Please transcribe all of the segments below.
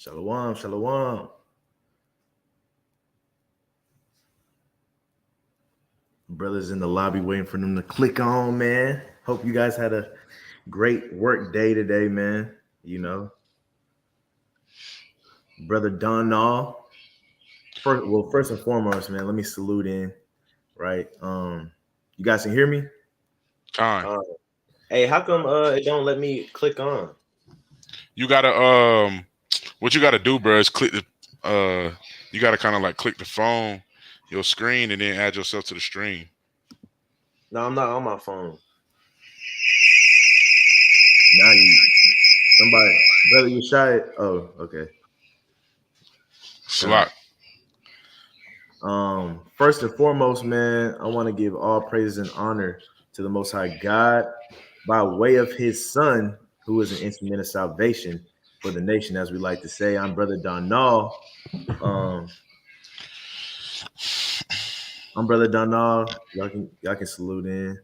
Shalom, shalom. Brothers in the lobby waiting for them to click on, man. Hope you guys had a great work day today, man. You know, brother Donald. First and foremost, man, let me salute in, right? You guys can hear me? Time. Hey, how come it don't let me click on? You gotta what you gotta do, bro, is click the you gotta kind of like click the phone, your screen, and then add yourself to the stream. No, I'm not on my phone. Now somebody, brother, you shy. Oh, okay. Slot. First and foremost, man, I want to give all praise and honor to the Most High God by way of His Son, who is an instrument of salvation for the nation, as we like to say. I'm Brother Donald. I'm Brother Donald. Y'all can salute in.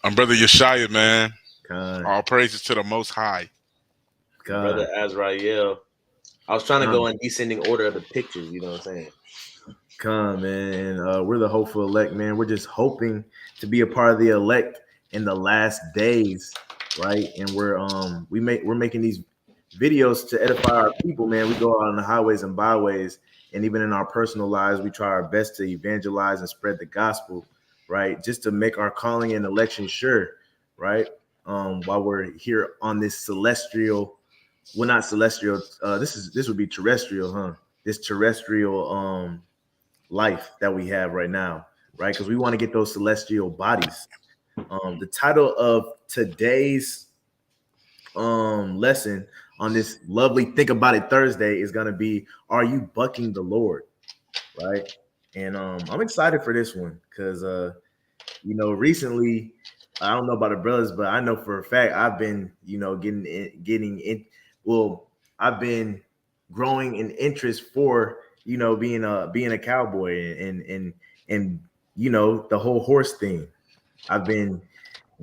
I'm Brother Yeshaya, man. Con. All praises to the Most High. Brother Azrael. I was trying to go in descending order of the pictures, you know what I'm saying? Come, man. We're the hopeful elect, man. We're just hoping to be a part of the elect in the last days, right? And we're making these videos to edify our people, man. We go out on the highways and byways, and even in our personal lives, we try our best to evangelize and spread the gospel, right? Just to make our calling and election sure, right? While we're here on this celestial, well, not celestial. This would be terrestrial, huh? This terrestrial life that we have right now, right? Because we want to get those celestial bodies. The title of today's lesson on this lovely Think About It Thursday is going to be, are you bucking the Lord? Right? And I'm excited for this one because, recently, I don't know about the brothers, but I know for a fact I've been, I've been growing in interest for, being a cowboy and the whole horse thing. I've been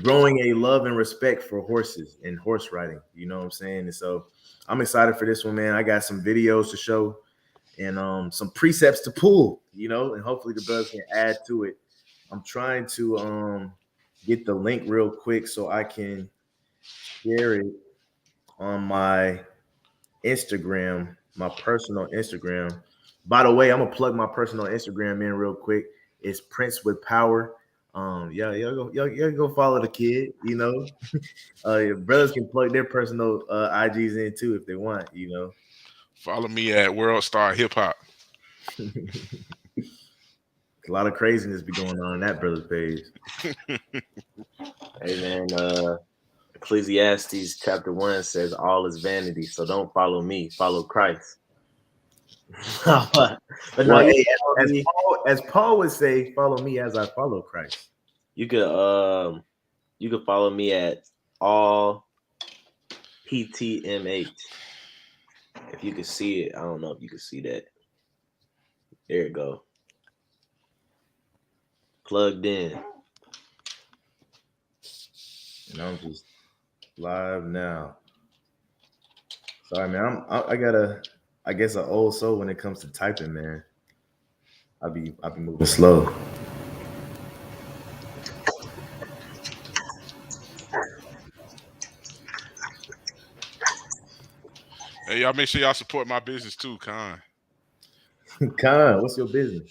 growing a love and respect for horses and horse riding. You know what I'm saying? And so I'm excited for this one, man. I got some videos to show and some precepts to pull, and hopefully the brothers can add to it. I'm trying to get the link real quick so I can share it on my Instagram, my personal Instagram. By the way, I'm gonna plug my personal Instagram in real quick. It's Prince with Power. Y'all go follow the kid. Your brothers can plug their personal IGs in too if they want. Follow me at World Star Hip Hop. A lot of craziness be going on that brother's page. Hey man, Ecclesiastes chapter 1 says all is vanity, so don't follow me, follow Christ. But no, hey, as Paul would say, follow me as I follow Christ. You could follow me at all PTMH. If you can see it, I don't know if you can see that. There you go. Plugged in. And I'm just live now. Sorry, man. I got I guess an old soul when it comes to typing, man. I'll be moving slow. Hey, y'all make sure y'all support my business too, Con. Con, what's your business?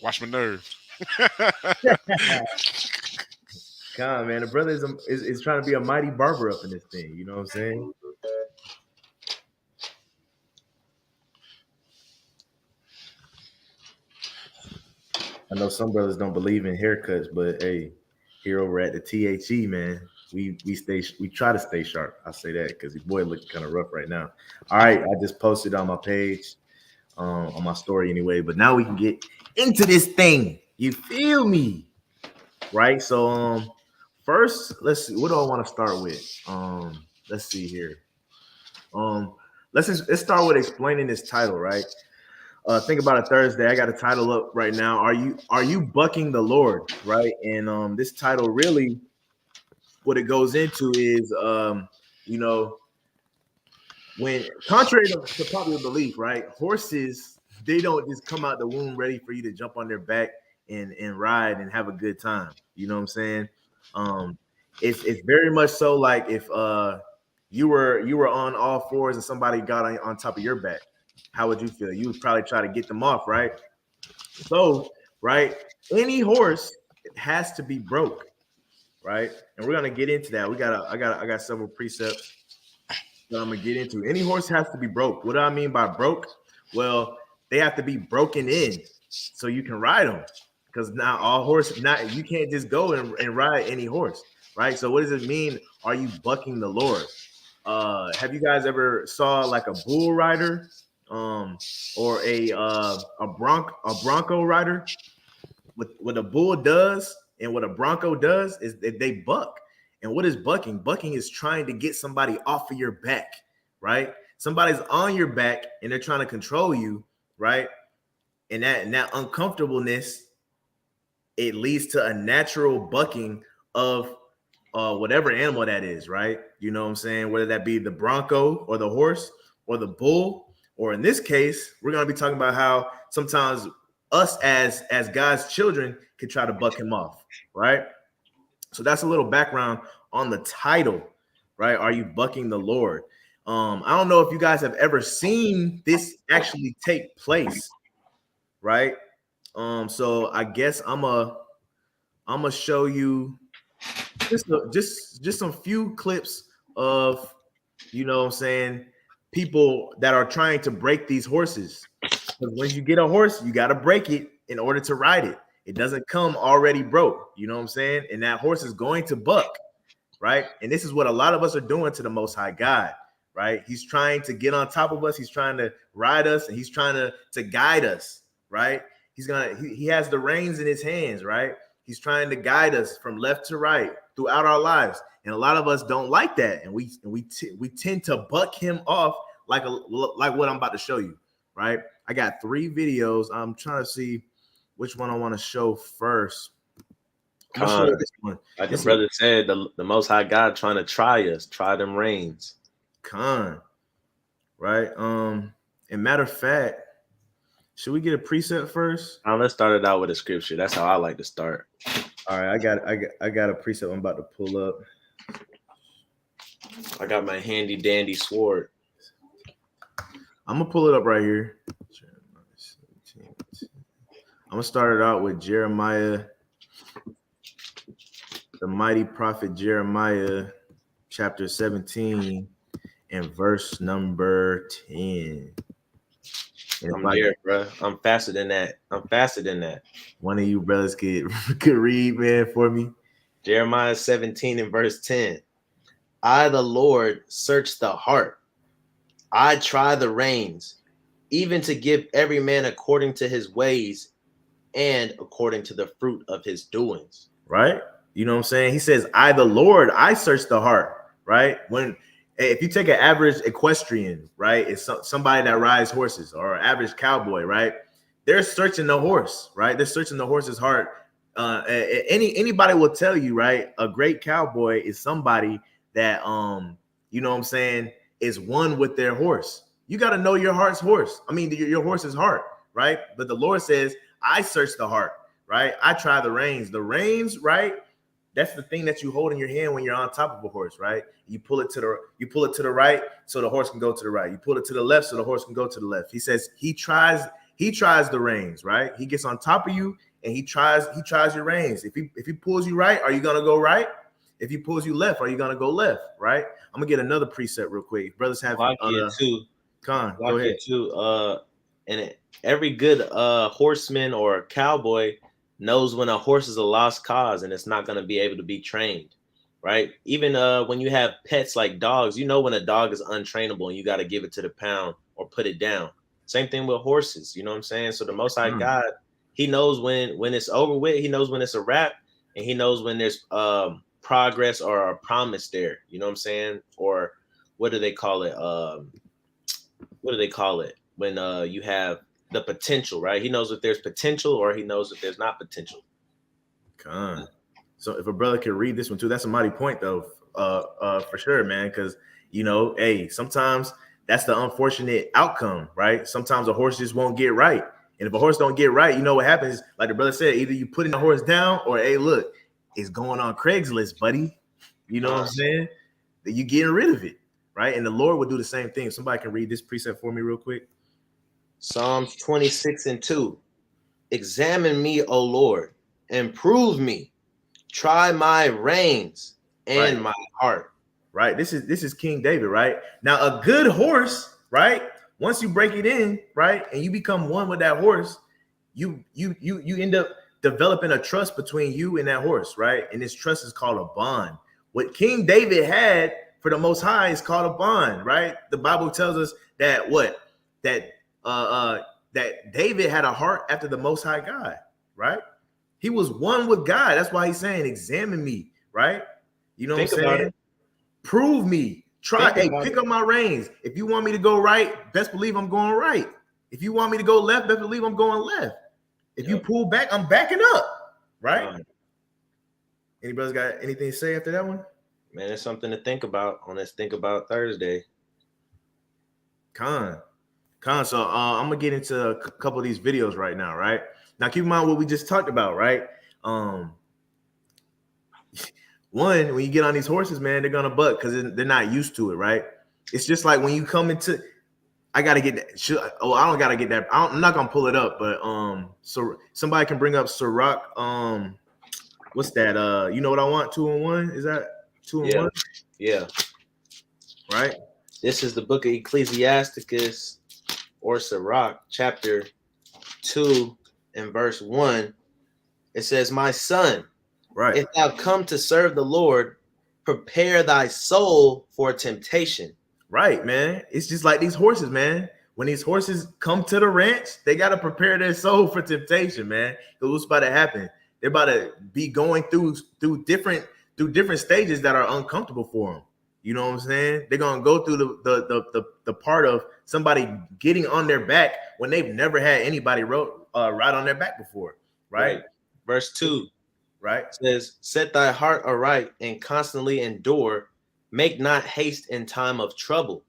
Watch my nerves. Con, man, the brother is trying to be a mighty barber up in this thing. You know what I'm saying? I know some brothers don't believe in haircuts, but hey, here over at the THE, man, we try to stay sharp. I say that because your boy looking kind of rough right now. All right, I just posted on my page, on my story anyway. But now we can get into this thing. You feel me? Right. So first, let's see. What do I want to start with? Let's see here. Let's start with explaining this title, right? Think About It Thursday. I got a title up right now. Are you bucking the Lord? Right. And this title really what it goes into is when contrary to popular belief, right? Horses, they don't just come out the womb ready for you to jump on their back and ride and have a good time. You know what I'm saying? Um, it's very much so like if you were on all fours and somebody got on top of your back, how would you feel? You would probably try to get them off, right? So, right, any horse has to be broke, right? And we're gonna get into that. I got several precepts that I'm gonna get into. Any horse has to be broke. What do I mean by broke? Well, they have to be broken in so you can ride them. Because now all horse, not you can't just go and ride any horse, right? So what does it mean? Are you bucking the Lord? Have you guys ever saw like a bull rider, or a bronco rider? What a bull does and what a bronco does is that they buck. And what is bucking? Bucking is trying to get somebody off of your back, right? Somebody's on your back and they're trying to control you, right? And that uncomfortableness, it leads to a natural bucking of whatever animal that is, right? You know what I'm saying? Whether that be the bronco or the horse or the bull, or in this case, we're gonna be talking about how sometimes us as God's children can try to buck him off, right? So that's a little background on the title, right? Are you bucking the Lord? I don't know if you guys have ever seen this actually take place, right? So I guess I'm a show you just some few clips of, you know what I'm saying, people that are trying to break these horses. Because when you get a horse, you got to break it in order to ride it. It doesn't come already broke, you know what I'm saying? And that horse is going to buck, right? And this is what a lot of us are doing to the Most High God, right? He's trying to get on top of us. He's trying to ride us, and he's trying to guide us, right? He has the reins in his hands, right? He's trying to guide us from left to right throughout our lives. And a lot of us don't like that. And we tend to buck him off like what I'm about to show you, right? I got 3 videos. I'm trying to see which one I want to show first. I'm gonna show you this one. Like the brother said, the Most High God trying to try us, try them reins. Right? And matter of fact, should we get a preset first? Let's start it out with a scripture. That's how I like to start. All right, I got a preset I'm about to pull up. I got my handy dandy sword. I'm gonna pull it up right here. I'm gonna start it out with Jeremiah, the mighty prophet Jeremiah, chapter 17 and verse number 10. I'm here, bro. I'm faster than that. One of you brothers could read, man, for me. Jeremiah 17 and verse 10. I, the Lord, search the heart. I try the reins, even to give every man according to his ways and according to the fruit of his doings. Right? You know what I'm saying? He says, I, the Lord, I search the heart, right? If you take an average equestrian, right, it's somebody that rides horses, or an average cowboy, right? They're searching the horse, right? They're searching the horse's heart. Anybody will tell you, right? A great cowboy is somebody that, you know what I'm saying, is one with their horse. You got to know your your horse's heart, right? But the Lord says, I search the heart, right? I try the reins. The reins, right? That's the thing that you hold in your hand when you're on top of a horse, right? You pull it to the right so the horse can go to the right. You pull it to the left so the horse can go to the left. He says he tries the reins, right? He gets on top of you and he tries your reins. If he pulls you right, are you gonna go right? If he pulls you left, are you gonna go left? Right? I'm gonna get another preset real quick. Brothers have too. Go ahead. Too. And every good horseman or cowboy knows when a horse is a lost cause and it's not going to be able to be trained, right? Even when you have pets like dogs, you know when a dog is untrainable and you got to give it to the pound or put it down. Same thing with horses, you know what I'm saying? So the Most High God, he knows when it's over with, he knows when it's a wrap, and he knows when there's progress or a promise there, you know what I'm saying? Or what do they call it? When you have the potential, right? He knows if there's potential or he knows if there's not potential. So if a brother can read this one too, that's a mighty point though, for sure, man. Because, you know, hey, sometimes that's the unfortunate outcome, right? Sometimes a horse just won't get right. And if a horse don't get right, you know what happens? Like the brother said, either you putting the horse down or, hey, look, it's going on Craigslist, buddy. You know what I'm saying? That you getting rid of it, right? And the Lord will do the same thing. Somebody can read this precept for me real quick. Psalms 26:2. Examine me, O Lord, and prove me. Try my reins and my heart. Right. This is King David, right? Now, a good horse, right? Once you break it in, right, and you become one with that horse, you end up developing a trust between you and that horse, right? And this trust is called a bond. What King David had for the Most High is called a bond, right? The Bible tells us that that David had a heart after the Most High God, right? He was one with God. That's why he's saying, examine me, right? You know what I'm saying? Prove me. Try. Hey, pick up my reins. If you want me to go right, best believe I'm going right. If you want me to go left, best believe I'm going left. If you pull back, I'm backing up, right? Any brothers got anything to say after that one? Man, it's something to think about on this Think About Thursday. So I'm gonna get into a couple of these videos right now, right? Now keep in mind what we just talked about, right? One, when you get on these horses, man, they're gonna buck because they're not used to it, right? It's just like when you come into, I gotta get that. I don't gotta get that. I'm not gonna pull it up, but so somebody can bring up Sirach. What's that? You know what I want? 2-1? Is that 2-1? Yeah. Right. This is the book of Ecclesiasticus or Sirach, chapter 2 and verse 1. It says, "My son, right, if thou come to serve the Lord, prepare thy soul for temptation." Right, man. It's just like these horses, man. When these horses come to the ranch, they got to prepare their soul for temptation, man. Because what's about to happen? They're about to be going through different stages that are uncomfortable for them. You know what I'm saying? They're gonna go through the part of somebody getting on their back when they've never had anybody ride on their back before, right? Verse 2, right, says, "Set thy heart aright and constantly endure. Make not haste in time of trouble."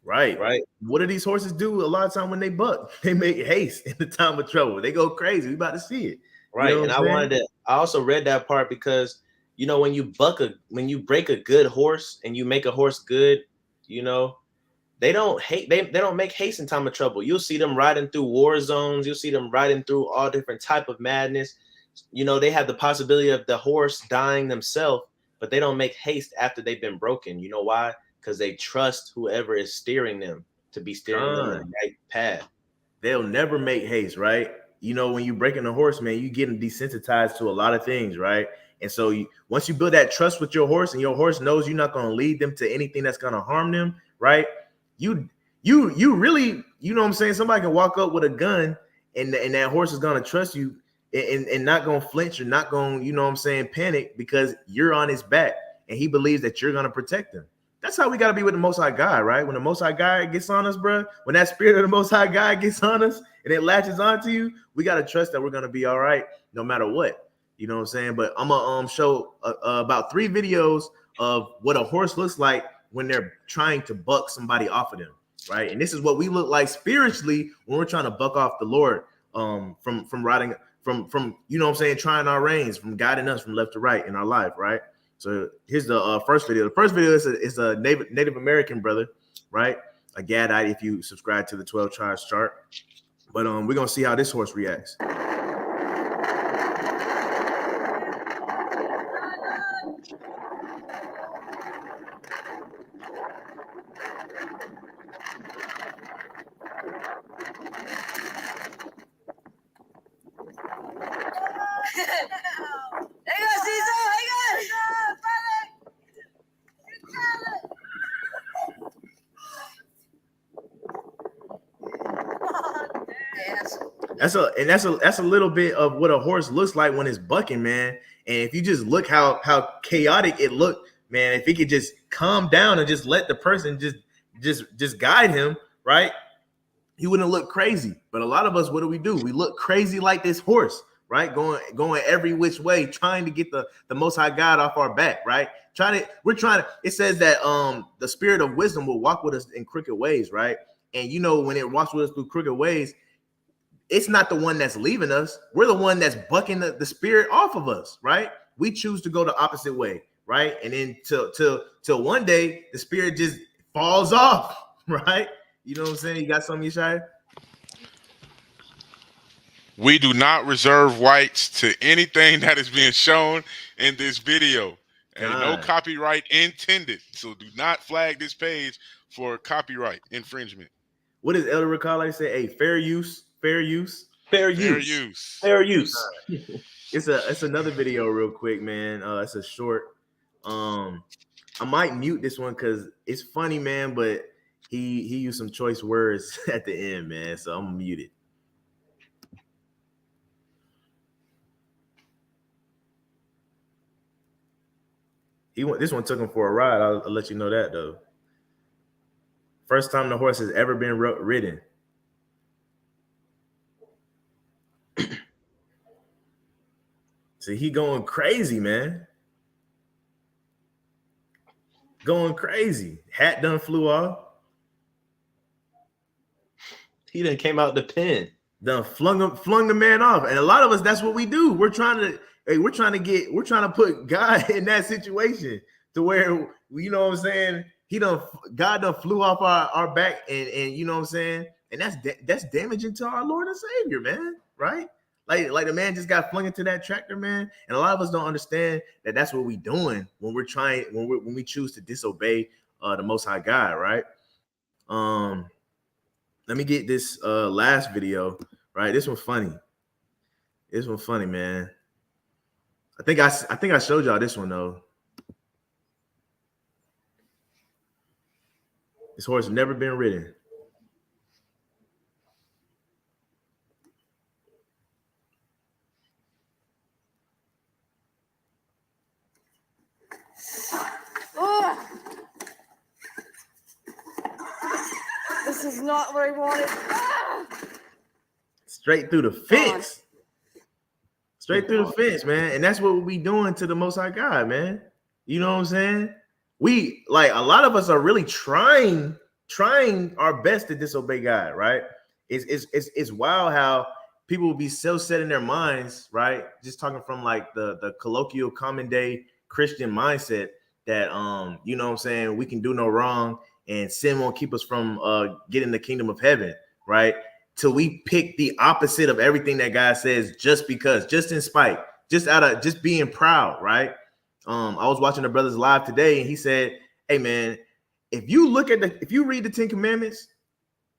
Right. What do these horses do a lot of time when they buck? They make haste in the time of trouble. They go crazy. We about to see it. Right. You know, and I also read that part because, you know, when you break a good horse and you make a horse good, you know, they don't make haste in time of trouble. You'll see them riding through war zones. You'll see them riding through all different type of madness. You know, they have the possibility of the horse dying themselves, but they don't make haste after they've been broken. You know why? Because they trust whoever is steering them to be steering them in the right path. They'll never make haste, right? You know, when you're breaking a horse, man, you getting desensitized to a lot of things, right? And so once you build that trust with your horse and your horse knows you're not going to lead them to anything that's going to harm them, right? You really, you know what I'm saying? Somebody can walk up with a gun and that horse is going to trust you and not going to flinch or not going, you know what I'm saying, panic because you're on his back and he believes that you're going to protect him. That's how we got to be with the Most High God, right? When the Most High God gets on us, bro, when that spirit of the Most High God gets on us and it latches onto you, we got to trust that we're going to be all right no matter what. You know what I'm saying? But I'm going to show about 3 videos of what a horse looks like when they're trying to buck somebody off of them, right? And this is what we look like spiritually when we're trying to buck off the Lord from riding, from you know what I'm saying, trying our reins, from guiding us from left to right in our life, right? So here's the first video. The first video is a Native American brother, right? A Gadite if you subscribe to the 12 Tribes chart. But we're going to see how this horse reacts. That's a little bit of what a horse looks like when it's bucking, man. And if you just look how chaotic it looked, man, if he could just calm down and just let the person just guide him, right? He wouldn't look crazy. But a lot of us, what do? We look crazy like this horse, right? Going every which way, trying to get the Most High God off our back, right? It says that the spirit of wisdom will walk with us in crooked ways, right? And you know, when it walks with us through crooked ways, it's not the one that's leaving us. We're the one that's bucking the spirit off of us, right? We choose to go the opposite way, right? And then till one day the spirit just falls off, right? You know what I'm saying? You got something, Yeshaya? We do not reserve rights to anything that is being shown in this video. And no copyright intended. So do not flag this page for copyright infringement. What does Elder Ricard say? Hey, fair use. It's another video real quick, man. It's a short. I might mute this one because it's funny, man, but he used some choice words at the end, man. So I'm gonna mute it. This one took him for a ride. I'll let you know that though. First time the horse has ever been ridden. See, he going crazy, man. Going crazy. Hat done flew off. He done came out the pen. Done flung the man off. And a lot of us, that's what we do. We're trying to put God in that situation to where, you know what I'm saying? God done flew off our back, and you know what I'm saying? And that's damaging to our Lord and Savior, man. Right? Like the man just got flung into that tractor, man. And a lot of us don't understand that that's what we're doing when we choose to disobey the Most High God, right? Let me get this last video, right? This one's funny. Man. I think I showed y'all this one though. This horse never been ridden. This is not what I wanted. Straight through the fence. Straight through the fence, man. And that's what we doing to the Most High God, man. You know what I'm saying? We, like, a lot of us are really trying our best to disobey God, right? It's wild how people will be so set in their minds, right? Just talking from like the colloquial common day Christian mindset that you know what I'm saying, we can do no wrong and sin won't keep us from getting the kingdom of heaven, right? Till we pick the opposite of everything that God says, just in spite, just being proud, right? I was watching the brothers live today, and he said, "Hey, man, if you read the 10 Commandments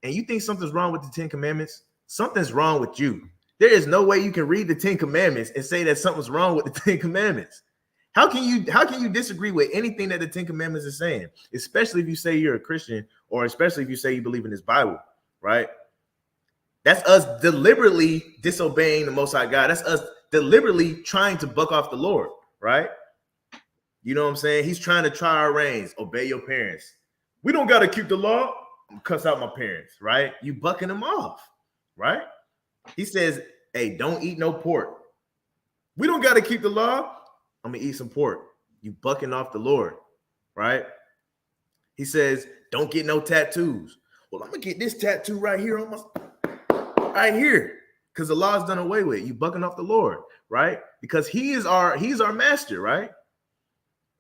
and you think something's wrong with the 10 Commandments, something's wrong with you. There is no way you can read the 10 Commandments and say that something's wrong with the 10 Commandments. How can you disagree with anything that the 10 Commandments is saying, especially if you say you're a Christian, or especially if you say you believe in this Bible, right? That's us deliberately disobeying the Most High God. That's us deliberately trying to buck off the Lord, right? You know what I'm saying? He's trying to try our reins. Obey your parents. We don't got to keep the law. Cuss out my parents, right? You bucking them off, right? He says, hey, don't eat no pork. We don't got to keep the law. I'm going to eat some pork. You bucking off the Lord, right? He says, don't get no tattoos. Well, I'm going to get this tattoo right here on right here, because the law is done away with. You bucking off the Lord, right? Because he's our master, right?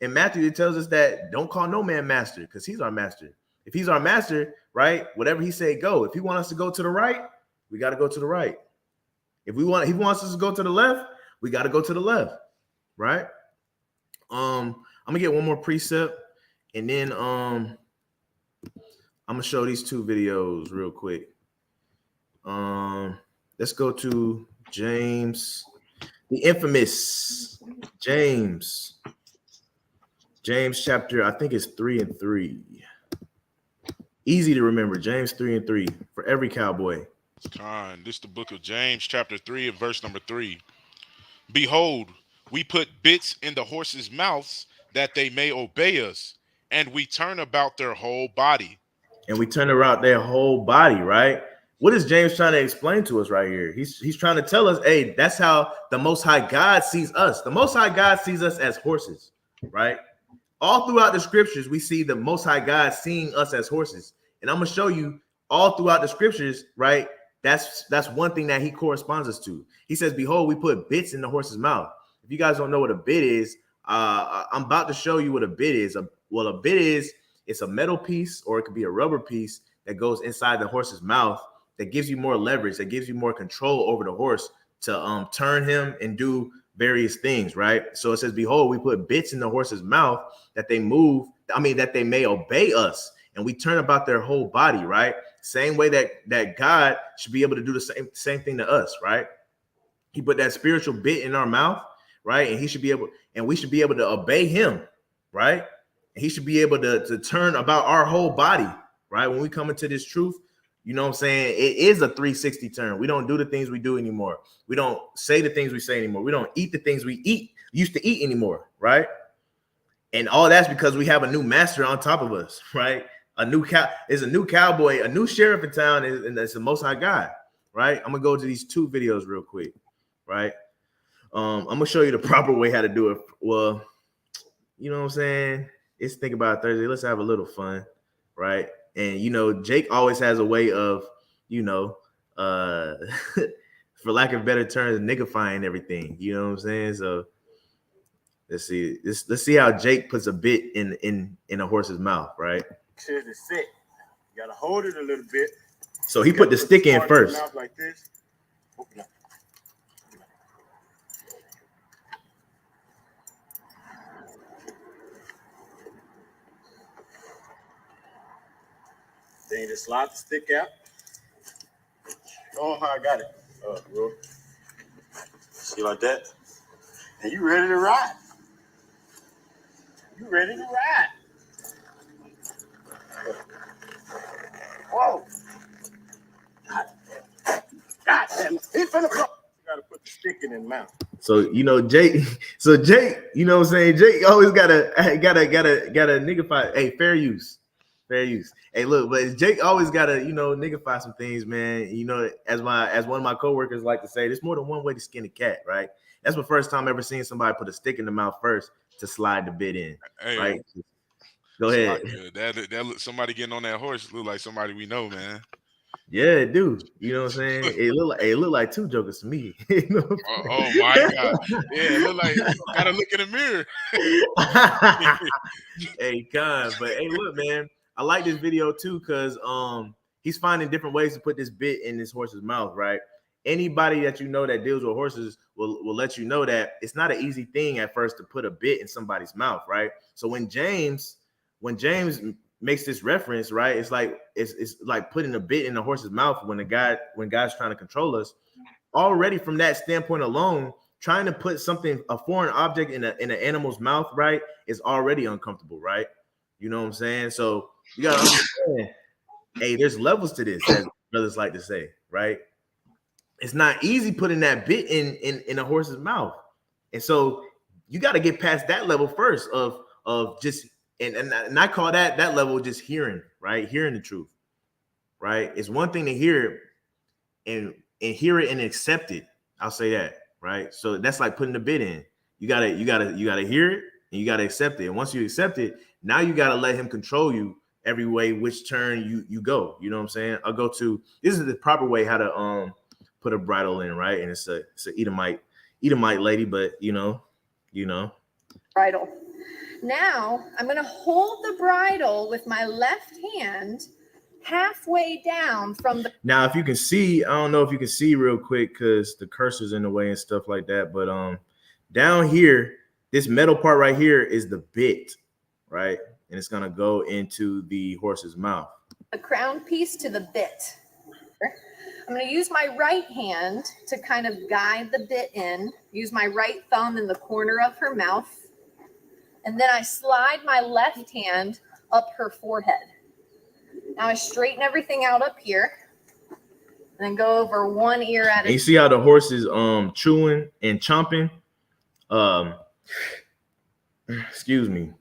In Matthew, it tells us that don't call no man master, because he's our master. If he's our master, right, whatever he say, go. If he wants us to go to the right, we got to go to the right. If he wants us to go to the left, we got to go to the left, right? I'm gonna get one more precept, and then I'm gonna show these two videos real quick. Let's go to James, the infamous James chapter, I think it's 3 and 3. Easy to remember, James 3 and 3 for every cowboy. This is the book of James, chapter 3 and verse number 3. Behold, we put bits in the horses' mouths that they may obey us, and we turn about their whole body. And we turn around their whole body, right? what is James trying to explain to us right here? He's trying to tell us, hey, that's how the Most High God sees us. The Most High God sees us as horses, right? All throughout the scriptures, we see the Most High God seeing us as horses. And I'm going to show you all throughout the scriptures, right? That's one thing that he corresponds us to. He says, behold, we put bits in the horse's mouth. If you guys don't know what a bit is, I'm about to show you what a bit is. Well, a bit is, it's a metal piece, or it could be a rubber piece that goes inside the horse's mouth that gives you more leverage, that gives you more control over the horse to turn him and do various things, right? So it says, behold, we put bits in the horse's mouth that they move, that they may obey us, and we turn about their whole body, right? Same way that God should be able to do the same thing to us, right? He put that spiritual bit in our mouth, right? And we should be able to obey him, right? And he should be able to turn about our whole body, right? When we come into this truth, you know what I'm saying? It is a 360 turn. We don't do the things we do anymore. We don't say the things we say anymore. We don't eat the things we used to eat anymore, right? And all that's because we have a new master on top of us, right? A new cowboy, a new sheriff in town, and that's the Most High God, right? I'm gonna go to these two videos real quick, right? I'm gonna show you the proper way how to do it. Well, you know what I'm saying? It's Think About Thursday. Let's have a little fun, right? And Jake always has a way of, for lack of better terms, niggifying everything. You know what I'm saying? So let's see how Jake puts a bit in a horse's mouth, right? To the sit. You gotta hold it a little bit. So he put the stick in first. Like this. Open up. Then you just slide the stick out. Oh, how I got it. Bro. See like that? And you ready to ride. You ready to ride. Whoa. God damn it. He's finna go. You gotta put the stick in his mouth. So Jake, you know what I'm saying? Jake always gotta niggify. Hey, fair use. Hey, look, but Jake always gotta, niggify some things, man. As one of my coworkers like to say, there's more than one way to skin a cat, right? That's the first time I ever seen somebody put a stick in the mouth first to slide the bit in. Hey, right? Go ahead. That somebody getting on that horse look like somebody we know, man. Yeah, it do. You know what I'm saying? It look like two jokers to me. Oh my God. Yeah, it look like gotta look in the mirror. Hey, but hey, look, man. I like this video too, because he's finding different ways to put this bit in this horse's mouth, right? Anybody that that deals with horses will let you know that it's not an easy thing at first to put a bit in somebody's mouth, right? So when James makes this reference, right, it's like putting a bit in the horse's mouth when God's trying to control us. Already from that standpoint alone, trying to put a foreign object in an animal's mouth, right, is already uncomfortable, right? You know what I'm saying? So you gotta understand, hey, there's levels to this, as brothers like to say, right? It's not easy putting that bit in a horse's mouth. And so you got to get past that level first of just and I call that level just hearing, right? Hearing the truth, right? It's one thing to hear it and hear it and accept it. I'll say that, right? So that's like putting the bit in. You gotta hear it and you gotta accept it. And once you accept it, now you gotta let him control you every way which turn you go. You know what I'm saying? This is the proper way how to put a bridle in, right? And it's a Edomite lady, but you know. Bridle. Now I'm going to hold the bridle with my left hand halfway down from the. Now, if you can see, I don't know if you can see real quick because the cursor's in the way and stuff like that, but down here, this metal part right here is the bit, right? And it's going to go into the horse's mouth. The crown piece to the bit. I'm going to use my right hand to kind of guide the bit in, use my right thumb in the corner of her mouth, and then I slide my left hand up her forehead. Now I straighten everything out up here, and then go over one ear at a time. You see how the horse is chewing and chomping? Excuse me.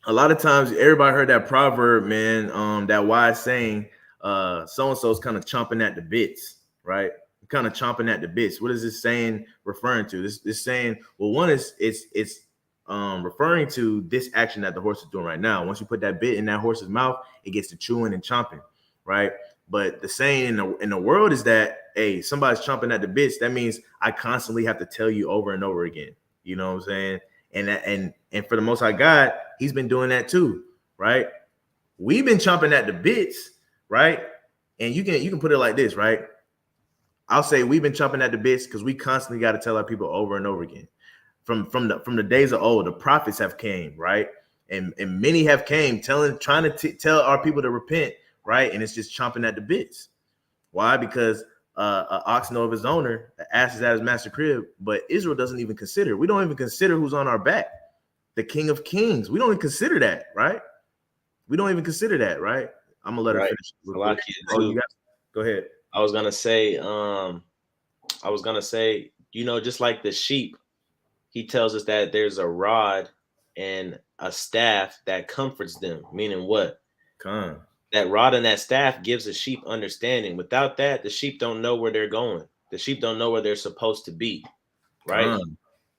A lot of times, everybody heard that proverb, man, that wise saying, so-and-so's kind of chomping at the bits, right? Kind of chomping at the bits. What is this saying referring to? This saying, well, one is it's referring to this action that the horse is doing right now. Once you put that bit in that horse's mouth, it gets to chewing and chomping, right? But the saying in the world is that, hey, somebody's chomping at the bits. That means I constantly have to tell you over and over again. You know what I'm saying? And for the Most High God, He's been doing that too, right? We've been chomping at the bits, right? And you can put it like this, right? I'll say we've been chomping at the bits because we constantly got to tell our people over and over again. From the days of old, the prophets have came, right? And many have came trying to tell our people to repent, right? And it's just chomping at the bits. Why? Because an ox know of his owner, an ass is at his master crib, but Israel doesn't even consider. We don't even consider who's on our back. The King of Kings. We don't even consider that, right? We don't even consider that, right? I'm gonna let her finish. Go ahead. I was gonna say, just like the sheep, he tells us that there's a rod and a staff that comforts them. Meaning what? That rod and that staff gives the sheep understanding. Without that, the sheep don't know where they're going. The sheep don't know where they're supposed to be, right?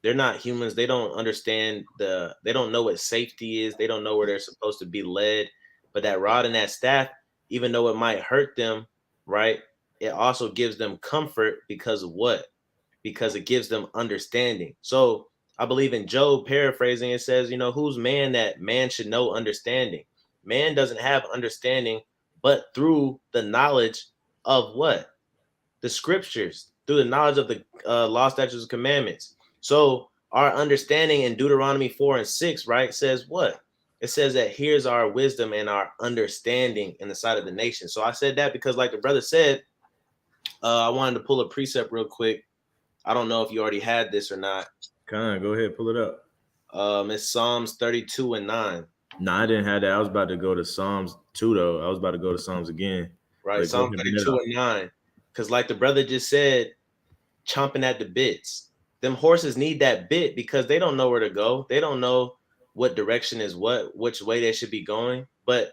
They're not humans. They don't understand they don't know what safety is. They don't know where they're supposed to be led. But that rod and that staff, even though it might hurt them, right? It also gives them comfort because of what? Because it gives them understanding. So I believe in Job, paraphrasing, it says, who's man that man should know understanding? Man doesn't have understanding, but through the knowledge of what? The scriptures, through the knowledge of the law, statutes, and commandments. So our understanding in Deuteronomy 4:6, right, says what? It says that here's our wisdom and our understanding in the sight of the nation. So I said that because, like the brother said, I wanted to pull a precept real quick. I don't know if you already had this or not. Go ahead, pull it up. It's Psalms 32:9. No, I didn't have that. I was about to go to Psalms 2, though. I was about to go to Psalms again. Right, Psalm 32:9. Because like the brother just said, chomping at the bits. Them horses need that bit because they don't know where to go. They don't know what direction is which way they should be going. But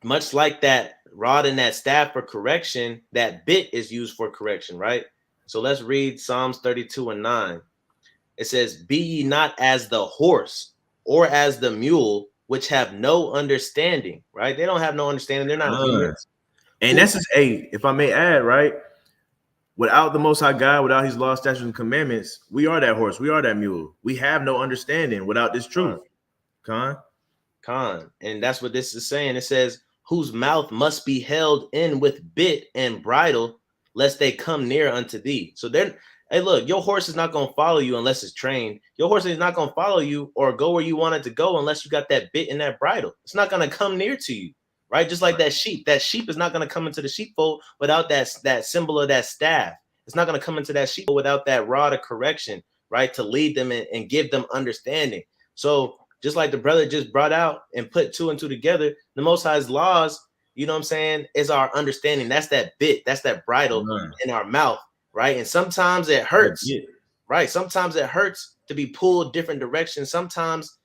much like that rod and that staff for correction, that bit is used for correction, right? So let's read Psalms 32:9. It says, "Be ye not as the horse or as the mule, which have no understanding," right? They don't have no understanding. They're not humans. And that's just, if I may add, right? Without the Most High God, without His law, statutes, and commandments, we are that horse. We are that mule. We have no understanding without this truth. Con. And that's what this is saying. It says, "Whose mouth must be held in with bit and bridle, lest they come near unto thee." So hey, look, your horse is not going to follow you unless it's trained. Your horse is not going to follow you or go where you want it to go unless you got that bit and that bridle. It's not going to come near to you. Right, just like that sheep. That sheep is not going to come into the sheepfold without that symbol of that staff. It's not going to come into that sheepfold without that rod of correction, right, to lead them and give them understanding. So just like the brother just brought out and put two and two together, the Most High's laws, is our understanding. That's that bit, that's that bridle in our mouth, right? And sometimes it hurts, right? Sometimes it hurts to be pulled different directions. Sometimes,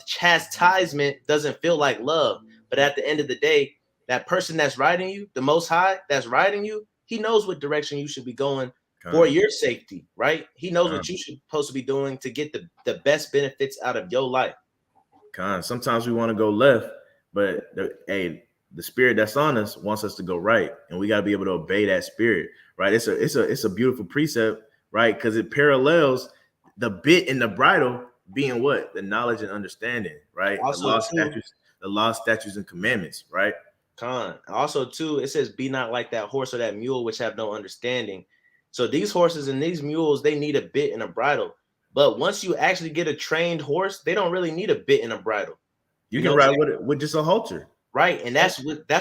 chastisement doesn't feel like love. But at the end of the day, that person that's riding you, the Most High that's riding you, he knows what direction you should be going for your safety, right? He knows what you should supposed to be doing to get the best benefits out of your life. Sometimes we want to go left, but the spirit that's on us wants us to go right, and we got to be able to obey that spirit, right? It's a beautiful precept, right? Because it parallels the bit and the bridle being what? The knowledge and understanding, right? Also, the law, statutes, and commandments, right? Also, too, it says, "Be not like that horse or that mule, which have no understanding." So these horses and these mules, they need a bit and a bridle. But once you actually get a trained horse, they don't really need a bit and a bridle. You can ride with just a halter. Right. And that's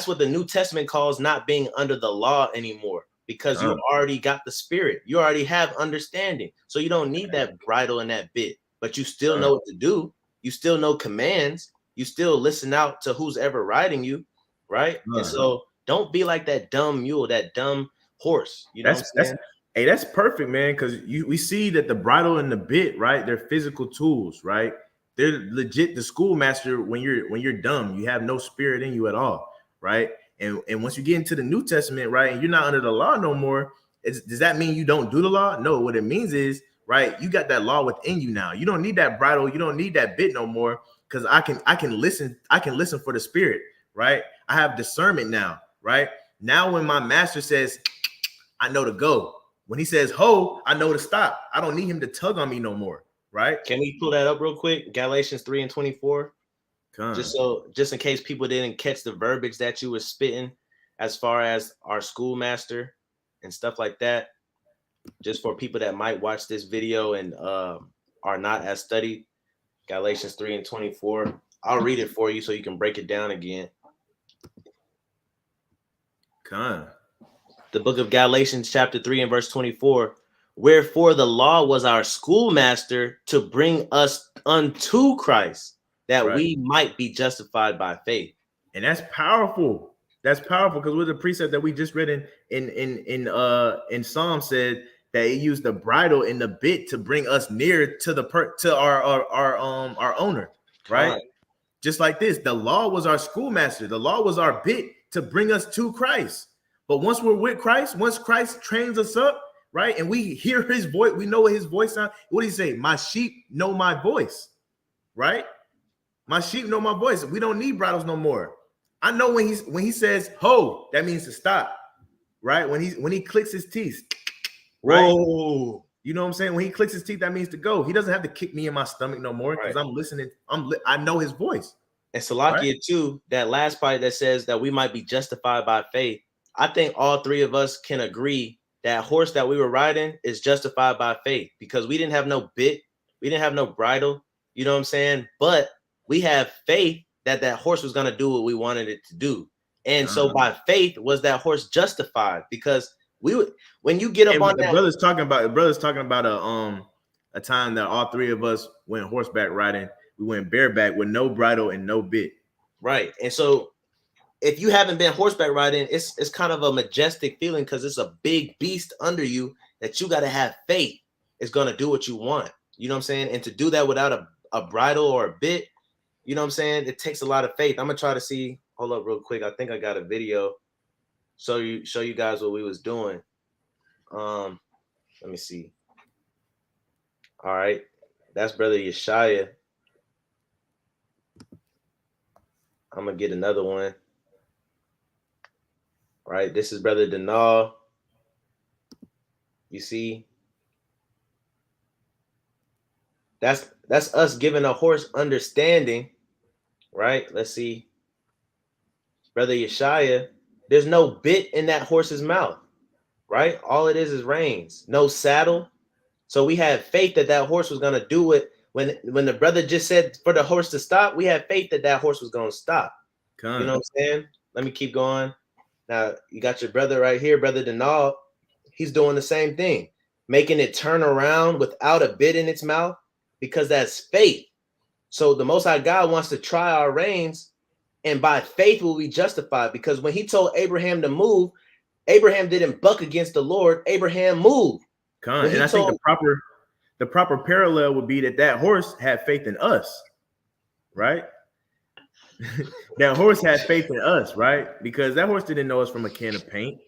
what the New Testament calls not being under the law anymore, because you already got the spirit. You already have understanding. So you don't need that bridle and that bit, but you still know what to do. You still know commands. You still listen out to who's ever riding you, right? And so don't be like that dumb mule, that dumb horse. That's perfect, man, because we see that the bridle and the bit, right? They're physical tools, right? They're legit the schoolmaster when you're dumb. You have no spirit in you at all, right? And once you get into the New Testament, right, and you're not under the law no more, does that mean you don't do the law? No, what it means is, right, you got that law within you now. You don't need that bridle, you don't need that bit no more, because I can listen for the spirit, right? I have discernment now, right? Now when my master says, I know to go. When he says ho, I know to stop. I don't need him to tug on me no more, right? Can we pull that up real quick? Galatians 3:24. Just in case people didn't catch the verbiage that you were spitting as far as our schoolmaster and stuff like that. Just for people that might watch this video and are not as studied. Galatians 3:24. I'll read it for you so you can break it down again. The book of Galatians chapter 3 and verse 24. Wherefore the law was our schoolmaster to bring us unto Christ, that we might be justified by faith. And that's powerful. That's powerful, because with the precept that we just read in Psalm said that it used the bridle and the bit to bring us near to our owner, right? Just like this, the law was our schoolmaster. The law was our bit to bring us to Christ. But once we're with Christ, once Christ trains us up, right, and we hear his voice, we know what his voice sounds. What do he say? My sheep know my voice, right? My sheep know my voice. We don't need bridles no more. I know when he says ho, that means to stop, right? When he clicks his teeth, right? Whoa. You know what I'm saying? When he clicks his teeth, that means to go. He doesn't have to kick me in my stomach no more, because I'm listening. I know his voice. And Salakia too, that last part that says that we might be justified by faith. I think all three of us can agree that horse that we were riding is justified by faith, because we didn't have no bit, we didn't have no bridle, you know what I'm saying? But we have faith that horse was going to do what we wanted it to do. And so by faith was that horse justified, because when you get up on that, brother's talking about a time that all three of us went horseback riding. We went bareback with no bridle and no bit. Right. And so if you haven't been horseback riding, it's kind of a majestic feeling, because it's a big beast under you that you got to have faith is going to do what you want. You know what I'm saying? And to do that without a bridle or a bit, you know what I'm saying? It takes a lot of faith. I'm going to try to see. Hold up real quick. I think I got a video. Show you guys what we was doing. Let me see. All right. That's Brother Yeshaya. I'm going to get another one. Right, this is Brother Denal. You see, that's us giving a horse understanding, right? Let's see, Brother Yeshaya. There's no bit in that horse's mouth, right? All it is reins, no saddle. So we have faith that horse was gonna do it. When the brother just said for the horse to stop, we have faith that horse was gonna stop. You know what I'm saying? Let me keep going. Now, you got your brother right here, Brother Denal. He's doing the same thing, making it turn around without a bit in its mouth, because that's faith. So the Most High God wants to try our reins, and by faith will we justified, because when he told Abraham to move, Abraham didn't buck against the Lord. Abraham moved. And I think the proper parallel would be that horse had faith in us, right? That horse had faith in us, right? Because that horse didn't know us from a can of paint,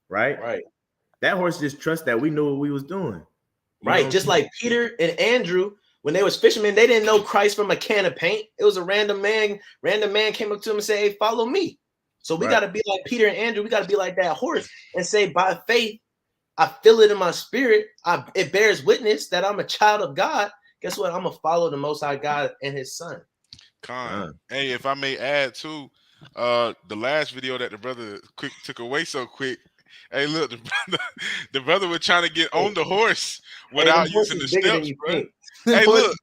right? Right. That horse just trusts that we knew what we was doing. Right. Just like Peter and Andrew, when they was fishermen, they didn't know Christ from a can of paint. It was a random man. Random man came up to him and said, "Hey, follow me." So we got to be like Peter and Andrew. We got to be like that horse and say, by faith, I feel it in my spirit. It bears witness that I'm a child of God. Guess what? I'm going to follow the Most High God and his son. Hey, if I may add too, the last video that the brother took away so quick. Hey, look, the brother was trying to get on the horse without using the steps, bro. Hey, look.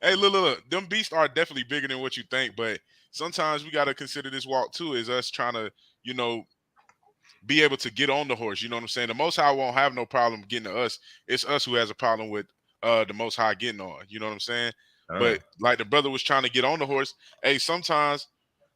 Hey, look. Them beasts are definitely bigger than what you think, but sometimes we got to consider this walk too as us trying to, be able to get on the horse. You know what I'm saying? The Most High won't have no problem getting to us. It's us who has a problem with the Most High getting on. You know what I'm saying? But like the brother was trying to get on the horse. Hey, sometimes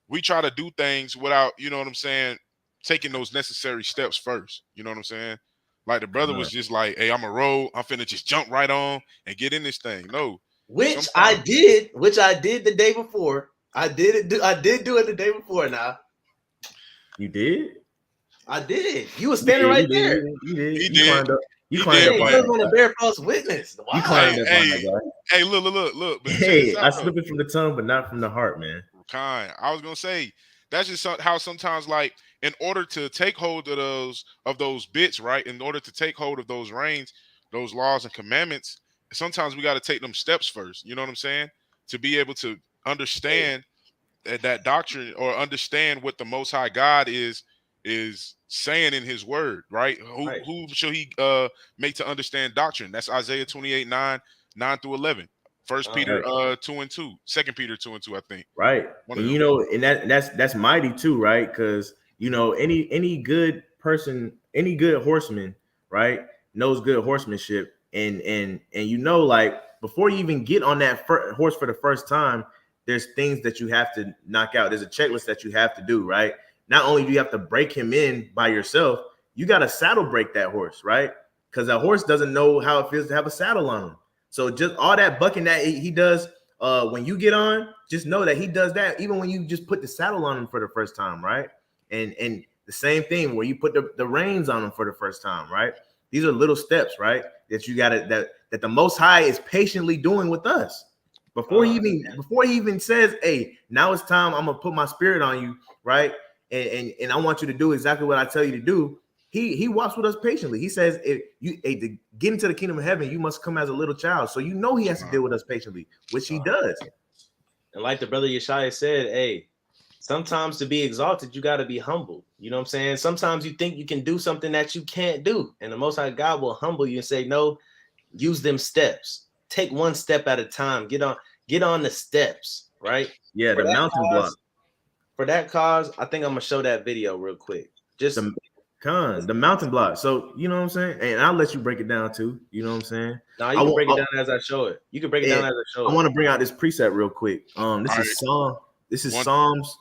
we try to do things without, you know what I'm saying, taking those necessary steps first. You know what I'm saying? Like the brother was just like, hey, I'm a roll. I'm finna just jump right on and get in this thing. No, Which I did the day before. I did do it the day before. Now you did. I did. You was standing right there. You did. He You did. climbed up. You He climbed did, up on You but- want to bear false witness. Wow. You climbed up on that guy. Hey, look. But check Hey, this out, I though. slip it from the tongue, but not from the heart, man. Kind. I was gonna say that's just how sometimes, like, in order to take hold of those bits, right? In order to take hold of those reins, those laws and commandments, sometimes we got to take them steps first. You know what I'm saying? To be able to understand that doctrine or understand what the Most High God is saying in His Word, right? Who shall He make to understand doctrine? That's Isaiah 28:9 through 11. First Peter 2:2, 2 Peter 2:2, I think. Right. And you know, and that's mighty too, right? Because you know, any good person, any good horseman, right, knows good horsemanship. And you know, like before you even get on that horse for the first time, there's things that you have to knock out. There's a checklist that you have to do, right? Not only do you have to break him in by yourself, you got to saddle break that horse, right? Because that horse doesn't know how it feels to have a saddle on him. So just all that bucking that he does when you get on, just know that he does that even when you just put the saddle on him for the first time, right? And the same thing where you put the reins on him for the first time, right? These are little steps, right? That you got to that the Most High is patiently doing with us. Before he even says, "Hey, now it's time. I'm gonna put my spirit on you," right? And I want you to do exactly what I tell you to do. He walks with us patiently. He says, "If you to get into the kingdom of heaven, you must come as a little child." So you know he has to deal with us patiently, which he does. And like the brother Yeshaya said, hey, sometimes to be exalted, you got to be humble. You know what I'm saying? Sometimes you think you can do something that you can't do, and the Most High God will humble you and say, "No, use them steps. Take one step at a time. Get on the steps." Right? Yeah, the mountain block. For that cause, I think I'm gonna show that video real quick. Just the mountain block. So you know what I'm saying, and I'll let you break it down too. You know what I'm saying? Now you can break it down as I show it. You can break it down as I show it. I want to bring out this preset real quick. This is Psalms.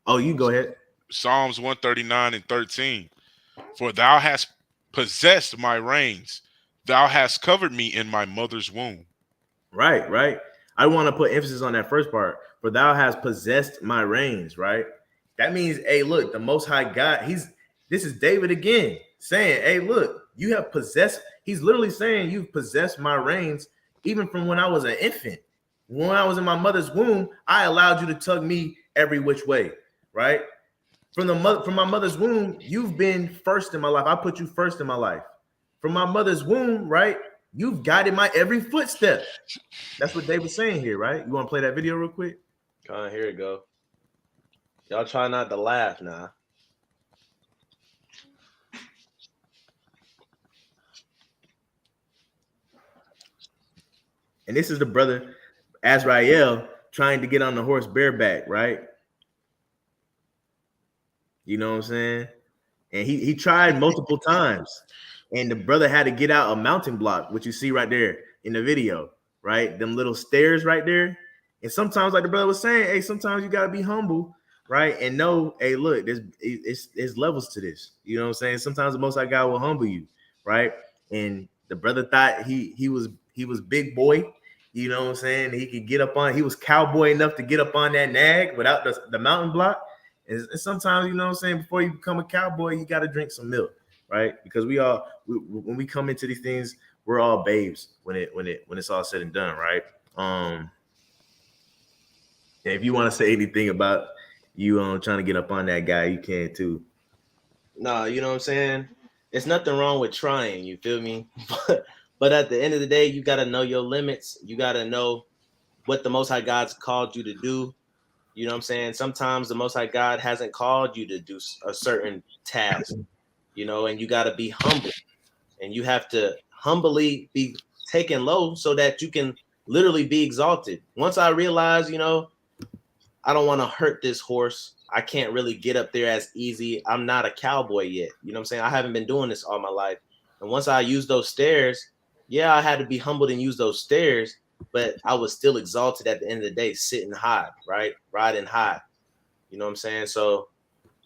Oh, you go ahead. Psalms 139:13. For thou hast possessed my reins, thou hast covered me in my mother's womb. Right. I want to put emphasis on that first part. For thou hast possessed my reins, right? That means, hey, look, the Most High God, this is David again saying, hey, look, you have possessed. He's literally saying you've possessed my reins, even from when I was an infant. When I was in my mother's womb, I allowed you to tug me every which way, right? From my mother's womb, you've been first in my life. I put you first in my life. From my mother's womb, right? You've guided my every footstep. That's what David's saying here, right? You want to play that video real quick? Here it go. Y'all try not to laugh now. And this is the brother Azrael trying to get on the horse bareback, right? You know what I'm saying? And he tried multiple times. And the brother had to get out a mountain block, which you see right there in the video, right? Them little stairs right there. And sometimes, like the brother was saying, hey, sometimes you got to be humble, right? And know, hey, look, there's levels to this. You know what I'm saying? Sometimes the Most High God will humble you, right? And the brother thought he was big boy. You know what I'm saying? He could get up on, he was cowboy enough to get up on that nag without the mountain block. And sometimes, you know what I'm saying, before you become a cowboy, you got to drink some milk, right? Because when we come into these things, we're all babes when it's all said and done, right? And if you want to say anything about you trying to get up on that guy, you can too. No, you know what I'm saying? It's nothing wrong with trying, you feel me? But at the end of the day, you got to know your limits. You got to know what the Most High God's called you to do. You know what I'm saying? Sometimes the Most High God hasn't called you to do a certain task, you know, and you got to be humble. And you have to humbly be taken low so that you can literally be exalted. Once I realized, you know, I don't want to hurt this horse. I can't really get up there as easy. I'm not a cowboy yet. You know what I'm saying? I haven't been doing this all my life. And once I used those stairs, yeah, I had to be humbled and use those stairs, but I was still exalted at the end of the day, sitting high, right? Riding high. You know what I'm saying? So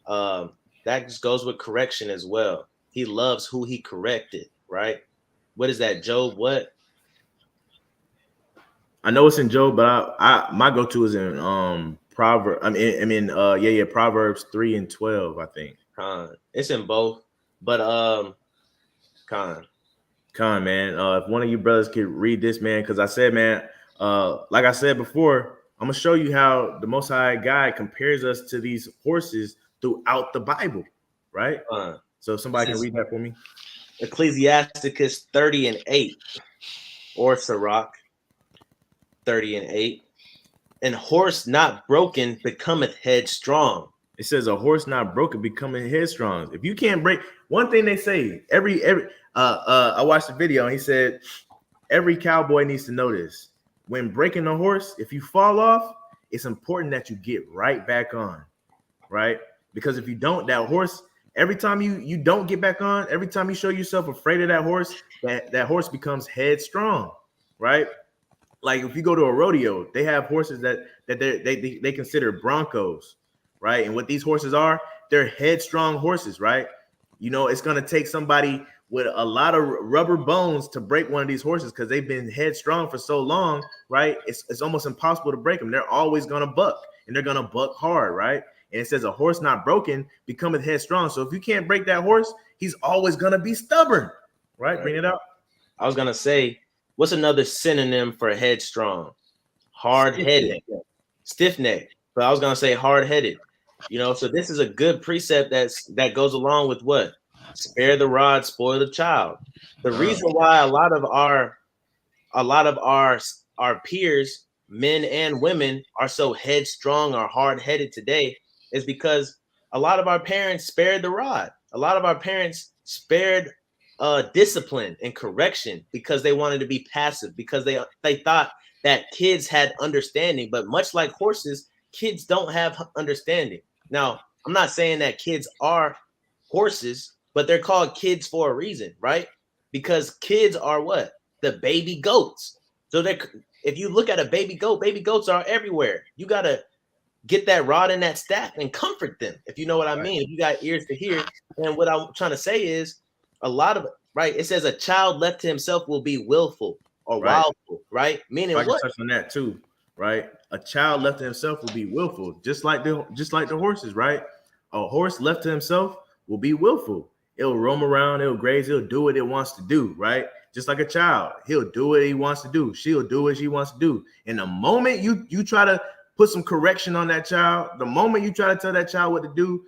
that just goes with correction as well. He loves who he corrected, right? What is that? Job what? I know it's in Job, but I my go-to is in Proverbs. Proverbs 3:12, I think. It's in both, but man. If one of you brothers could read this, man, because I said, man, like I said before, I'm gonna show you how the Most High God compares us to these horses throughout the Bible, right? So if somebody can read that for me. Ecclesiasticus 30:8, or Sirach 30:8. And horse not broken becometh headstrong. It says a horse not broken becoming headstrong. If you can't break, one thing they say, I watched the video and he said every cowboy needs to know this. When breaking a horse, if you fall off, it's important that you get right back on, right? Because if you don't, that horse, every time you don't get back on, every time you show yourself afraid of that horse, that horse becomes headstrong, right? Like if you go to a rodeo, they have horses that they consider broncos, right? And what these horses are, they're headstrong horses, right? You know, it's gonna take somebody with a lot of rubber bones to break one of these horses because they've been headstrong for so long, right? It's almost impossible to break them. They're always gonna buck, and they're gonna buck hard, right? And it says a horse not broken becometh headstrong. So if you can't break that horse, he's always gonna be stubborn, right? Bring it up. I was gonna say, what's another synonym for headstrong? Hard-headed, stiff-necked. But I was gonna say hard-headed. You know, so this is a good precept that goes along with what? Spare the rod, spoil the child. The reason why a lot of our peers, men and women, are so headstrong or hard-headed today is because a lot of our parents spared the rod. A lot of our parents spared discipline and correction because they wanted to be passive, because they thought that kids had understanding. But much like horses, kids don't have understanding. Now, I'm not saying that kids are horses, but they're called kids for a reason, right? Because kids are what? The baby goats. So if you look at a baby goat, baby goats are everywhere. You got to get that rod and that staff and comfort them, if you know what I mean. If you got ears to hear. And what I'm trying to say is a lot of, right? It says a child left to himself will be willful or wildful, right? Meaning what? I can touch on that too, right? A child left to himself will be willful, just like the horses, right? A horse left to himself will be willful. It'll roam around, it'll graze, it'll do what it wants to do, right? Just like a child, he'll do what he wants to do. She'll do what she wants to do. And the moment you try to put some correction on that child, the moment you try to tell that child what to do,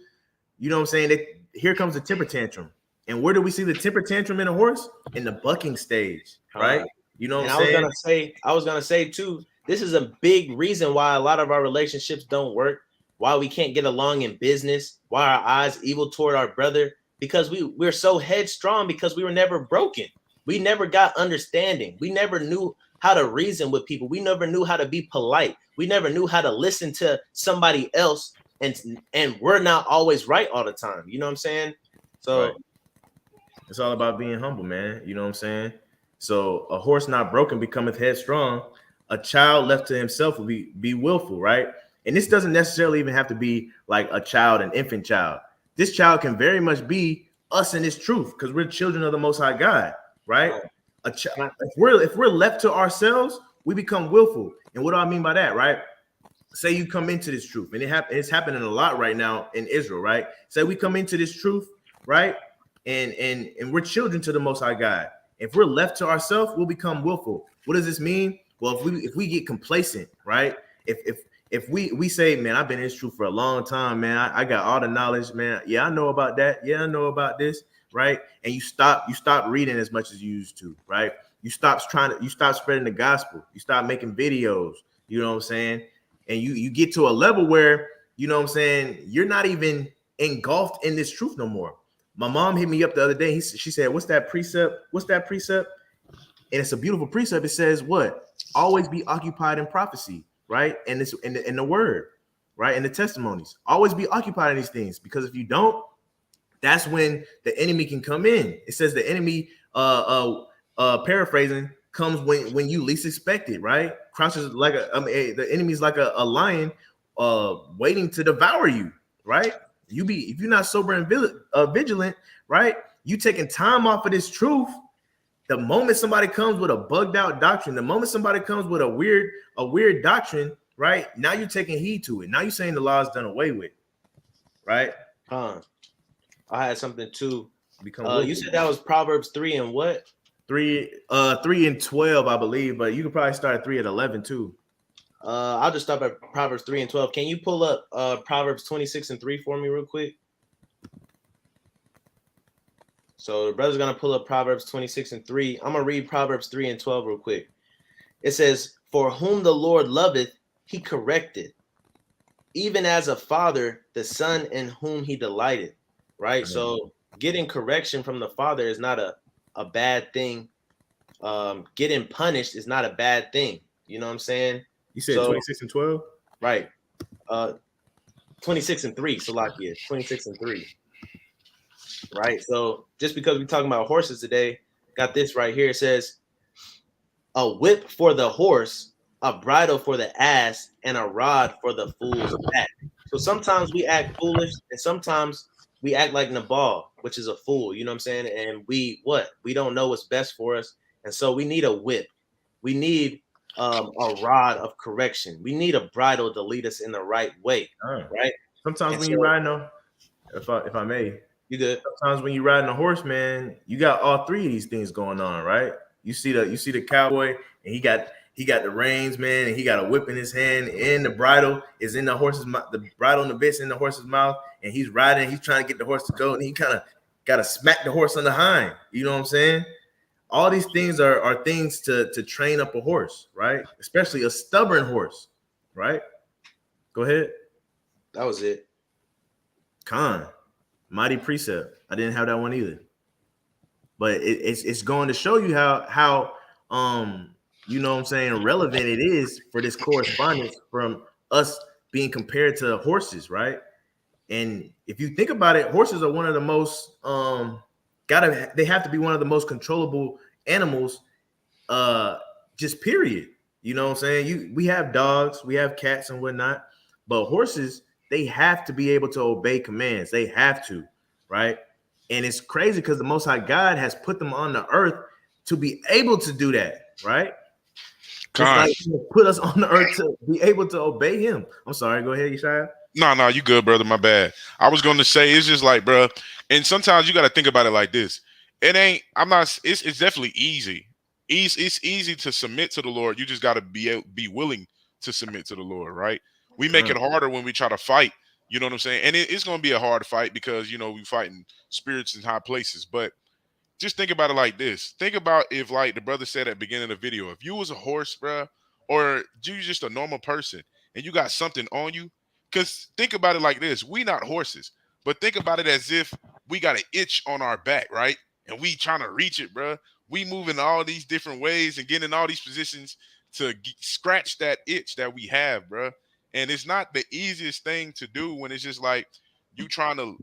you know what I'm saying? Here comes the temper tantrum. And where do we see the temper tantrum in a horse? In the bucking stage, right? You know what I'm saying? I was gonna say too, this is a big reason why a lot of our relationships don't work, why we can't get along in business, why our eyes evil toward our brother, because we're so headstrong, because we were never broken. We never got understanding. We never knew how to reason with people. We never knew how to be polite. We never knew how to listen to somebody else, and we're not always right all the time. You know what I'm saying? So right. It's all about being humble, man. You know what I'm saying? So a horse not broken becometh headstrong. A child left to himself will be willful, right? And this doesn't necessarily even have to be like a child, an infant child. This child can very much be us in this truth, because we're children of the Most High God, right? If we're left to ourselves, we become willful. And what do I mean by that, right? Say you come into this truth, and it's happening a lot right now in Israel, right? Say we come into this truth, right? And we're children to the Most High God. If we're left to ourselves, we'll become willful. What does this mean? Well, if we get complacent, right? If we say, man, I've been in this truth for a long time, man, I got all the knowledge, man. Yeah, I know about that. Yeah, I know about this, right? And you stop reading as much as you used to, right? You stop spreading the gospel. You stop making videos. You know what I'm saying? And you get to a level where, you know what I'm saying, you're not even engulfed in this truth no more. My mom hit me up the other day. She said, what's that precept? What's that precept? And it's a beautiful precept. It says what? Always be occupied in prophecy, right? And it's in the word, right? In the testimonies. Always be occupied in these things, because if you don't, that's when the enemy can come in. It says the enemy, paraphrasing, comes when you least expect it, right? Crouches like the enemy's like a lion waiting to devour you, right? If you're not sober and vigilant, right? You taking time off of this truth, The moment somebody comes with a bugged out doctrine, the moment somebody comes with a weird doctrine, right? Now you're taking heed to it. Now you're saying the law is done away with, right? I had something too. Become you said that was Proverbs 3 and what? 3 and 12, I believe, but you could probably start at 3 and 11 too. I'll just stop at Proverbs 3 and 12. Can you pull up Proverbs 26 and 3 for me real quick? So the brother's gonna pull up Proverbs 26 and 3. I'm gonna read Proverbs 3 and 12 real quick. It says, "For whom the Lord loveth, he corrected, even as a father the son in whom he delighted." Right. Mm-hmm. So getting correction from the father is not a bad thing. Getting punished is not a bad thing. You know what I'm saying? You said 26 and 12? Right. 26 and 3. So like 26 and 3. Right. So just because we're talking about horses today, got this right here. It says, "A whip for the horse, a bridle for the ass, and a rod for the fool's back." So sometimes we act foolish, and sometimes we act like Nabal, which is a fool. You know what I'm saying? And we don't know what's best for us, and so we need a whip. We need a rod of correction. We need a bridle to lead us in the right way. Right. Sometimes when you're riding on, if I may. You good? Sometimes when you're riding a horse, man, you got all three of these things going on, right? You see the cowboy, and he got the reins, man, and he got a whip in his hand, and the bridle is in the horse's mouth. The bridle and the bit's in the horse's mouth, and he's riding. He's trying to get the horse to go, and he kind of got to smack the horse on the hind. You know what I'm saying? All these things are things to train up a horse, right? Especially a stubborn horse, right? Go ahead. That was it. Mighty precept. I didn't have that one either, but it's going to show you how you know what I'm saying, relevant it is for this correspondence from us being compared to horses, right? And if you think about it, horses are one of the most they have to be one of the most controllable animals, just period. You know what I'm saying? We have dogs, we have cats and whatnot, but horses, they have to be able to obey commands. They have to, right? And it's crazy because the Most High God has put them on the earth to be able to do that, right? Just like he put us on the earth to be able to obey him. I'm sorry. Go ahead, Yeshaya. No, you good, brother. My bad. I was going to say, it's just like, bro, and sometimes you got to think about it like this. It's definitely easy. It's easy to submit to the Lord. You just got to be willing to submit to the Lord, right? We make it harder when we try to fight. You know what I'm saying? And it's going to be a hard fight because, we're fighting spirits in high places. But just think about it like this. Think about if, like the brother said at the beginning of the video, if you was a horse, bro, or you just a normal person and you got something on you, because think about it like this. We not horses, but think about it as if we got an itch on our back, right? And we trying to reach it, bro. We move in all these different ways and get in all these positions to scratch that itch that we have, bro. And it's not the easiest thing to do when it's just like you trying to,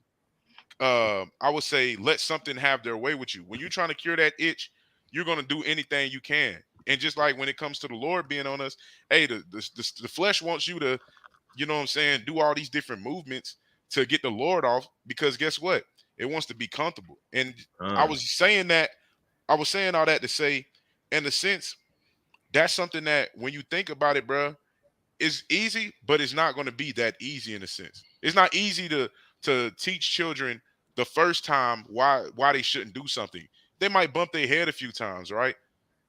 I would say, let something have their way with you. When you're trying to cure that itch, you're going to do anything you can. And just like when it comes to the Lord being on us, hey, the flesh wants you to, you know what I'm saying, do all these different movements to get the Lord off, because guess what? It wants to be comfortable. And I was saying all that to say, in a sense, that's something that when you think about it, bro, it's easy, but it's not going to be that easy in a sense. It's not easy to teach children the first time why they shouldn't do something. They might bump their head a few times, right?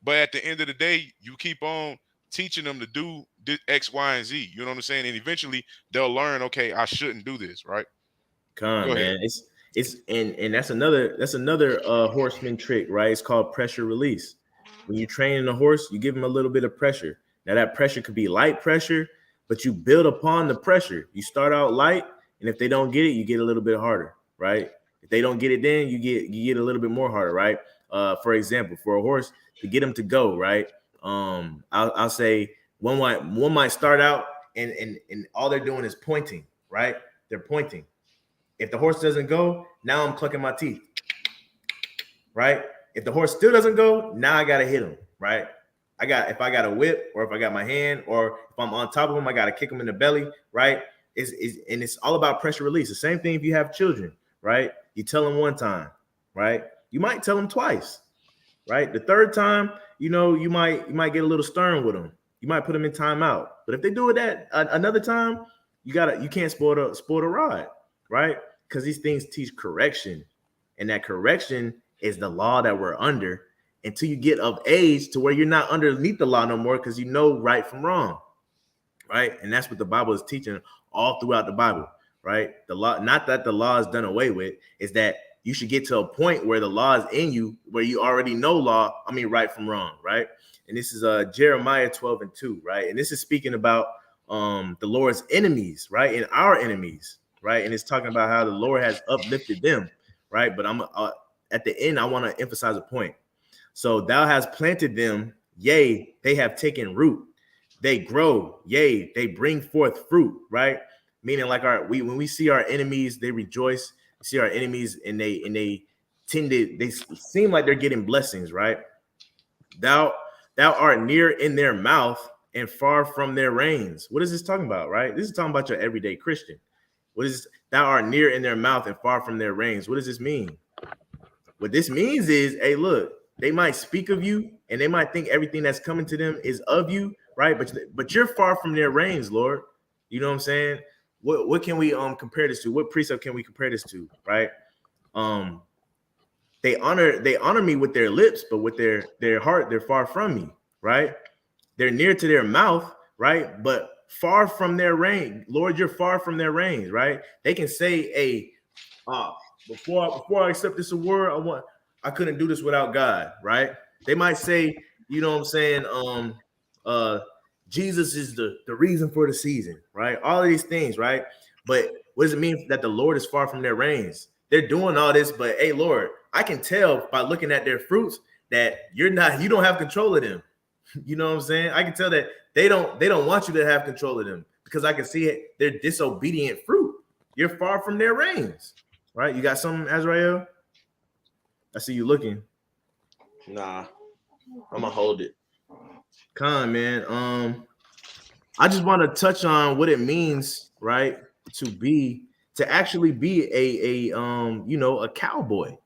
But at the end of the day, you keep on teaching them to do X, Y, and Z. You know what I'm saying? And eventually they'll learn, okay, I shouldn't do this, right? Man. It's and that's another horseman trick, right? It's called pressure release. When you're training a horse, you give him a little bit of pressure. Now that pressure could be light pressure, but you build upon the pressure. You start out light, and if they don't get it, you get a little bit harder, right? If they don't get it, then you get a little bit more harder, right? For example, for a horse to get him to go, right? I'll say one might start out and all they're doing is pointing, right? They're pointing. If the horse doesn't go, now I'm clucking my teeth, right? If the horse still doesn't go, now I gotta hit him, right? If I got a whip, or if I got my hand, or if I'm on top of him, I gotta kick him in the belly, right? It's all about pressure release. The same thing if you have children, right? You tell them one time, right? You might tell them twice. right? The third time, you know, you might get a little stern with them. You might put them in timeout. But if they do it another time, you can't spoil the rod, right? Because these things teach correction, and that correction is the law that we're under until you get of age to where you're not underneath the law no more, because you know right from wrong, right? And that's what the Bible is teaching all throughout the Bible, right? The law, not that the law is done away with, is that you should get to a point where the law is in you, where you already know right from wrong, right? And this is Jeremiah 12:2, right? And this is speaking about the Lord's enemies, right? And our enemies, right? And it's talking about how the Lord has uplifted them, right? But I'm at the end, I want to emphasize a point. So thou hast planted them, yea, they have taken root. They grow, yea, they bring forth fruit, right? Meaning, like when we see our enemies, they rejoice. See our enemies, and they seem like they're getting blessings, right? Thou art near in their mouth and far from their reigns. What is this talking about, right? This is talking about your everyday Christian. What is this? Thou art near in their mouth and far from their reigns. What does this mean? What this means is, hey, look, they might speak of you and they might think everything that's coming to them is of you, right? But you're far from their reigns, Lord. You know what I'm saying? What can we compare this to? What precept can we compare this to, right? They honor me with their lips, but with their heart, they're far from me, right? They're near to their mouth, right? But far from their reign. Lord, you're far from their reigns, right? They can say, hey, before I accept this award, I couldn't do this without God, right? They might say, you know what I'm saying, Jesus is the reason for the season, right? All of these things, right? But what does it mean that the Lord is far from their reigns? They're doing all this, but hey, Lord, I can tell by looking at their fruits that you don't have control of them. You know what I'm saying? I can tell that they don't want you to have control of them, because I can see it. They're disobedient fruit. You're far from their reigns, right? You got something, Azrael? I see you looking. Nah, I'm gonna hold it. Con, man. I just want to touch on what it means, right, to actually be a cowboy,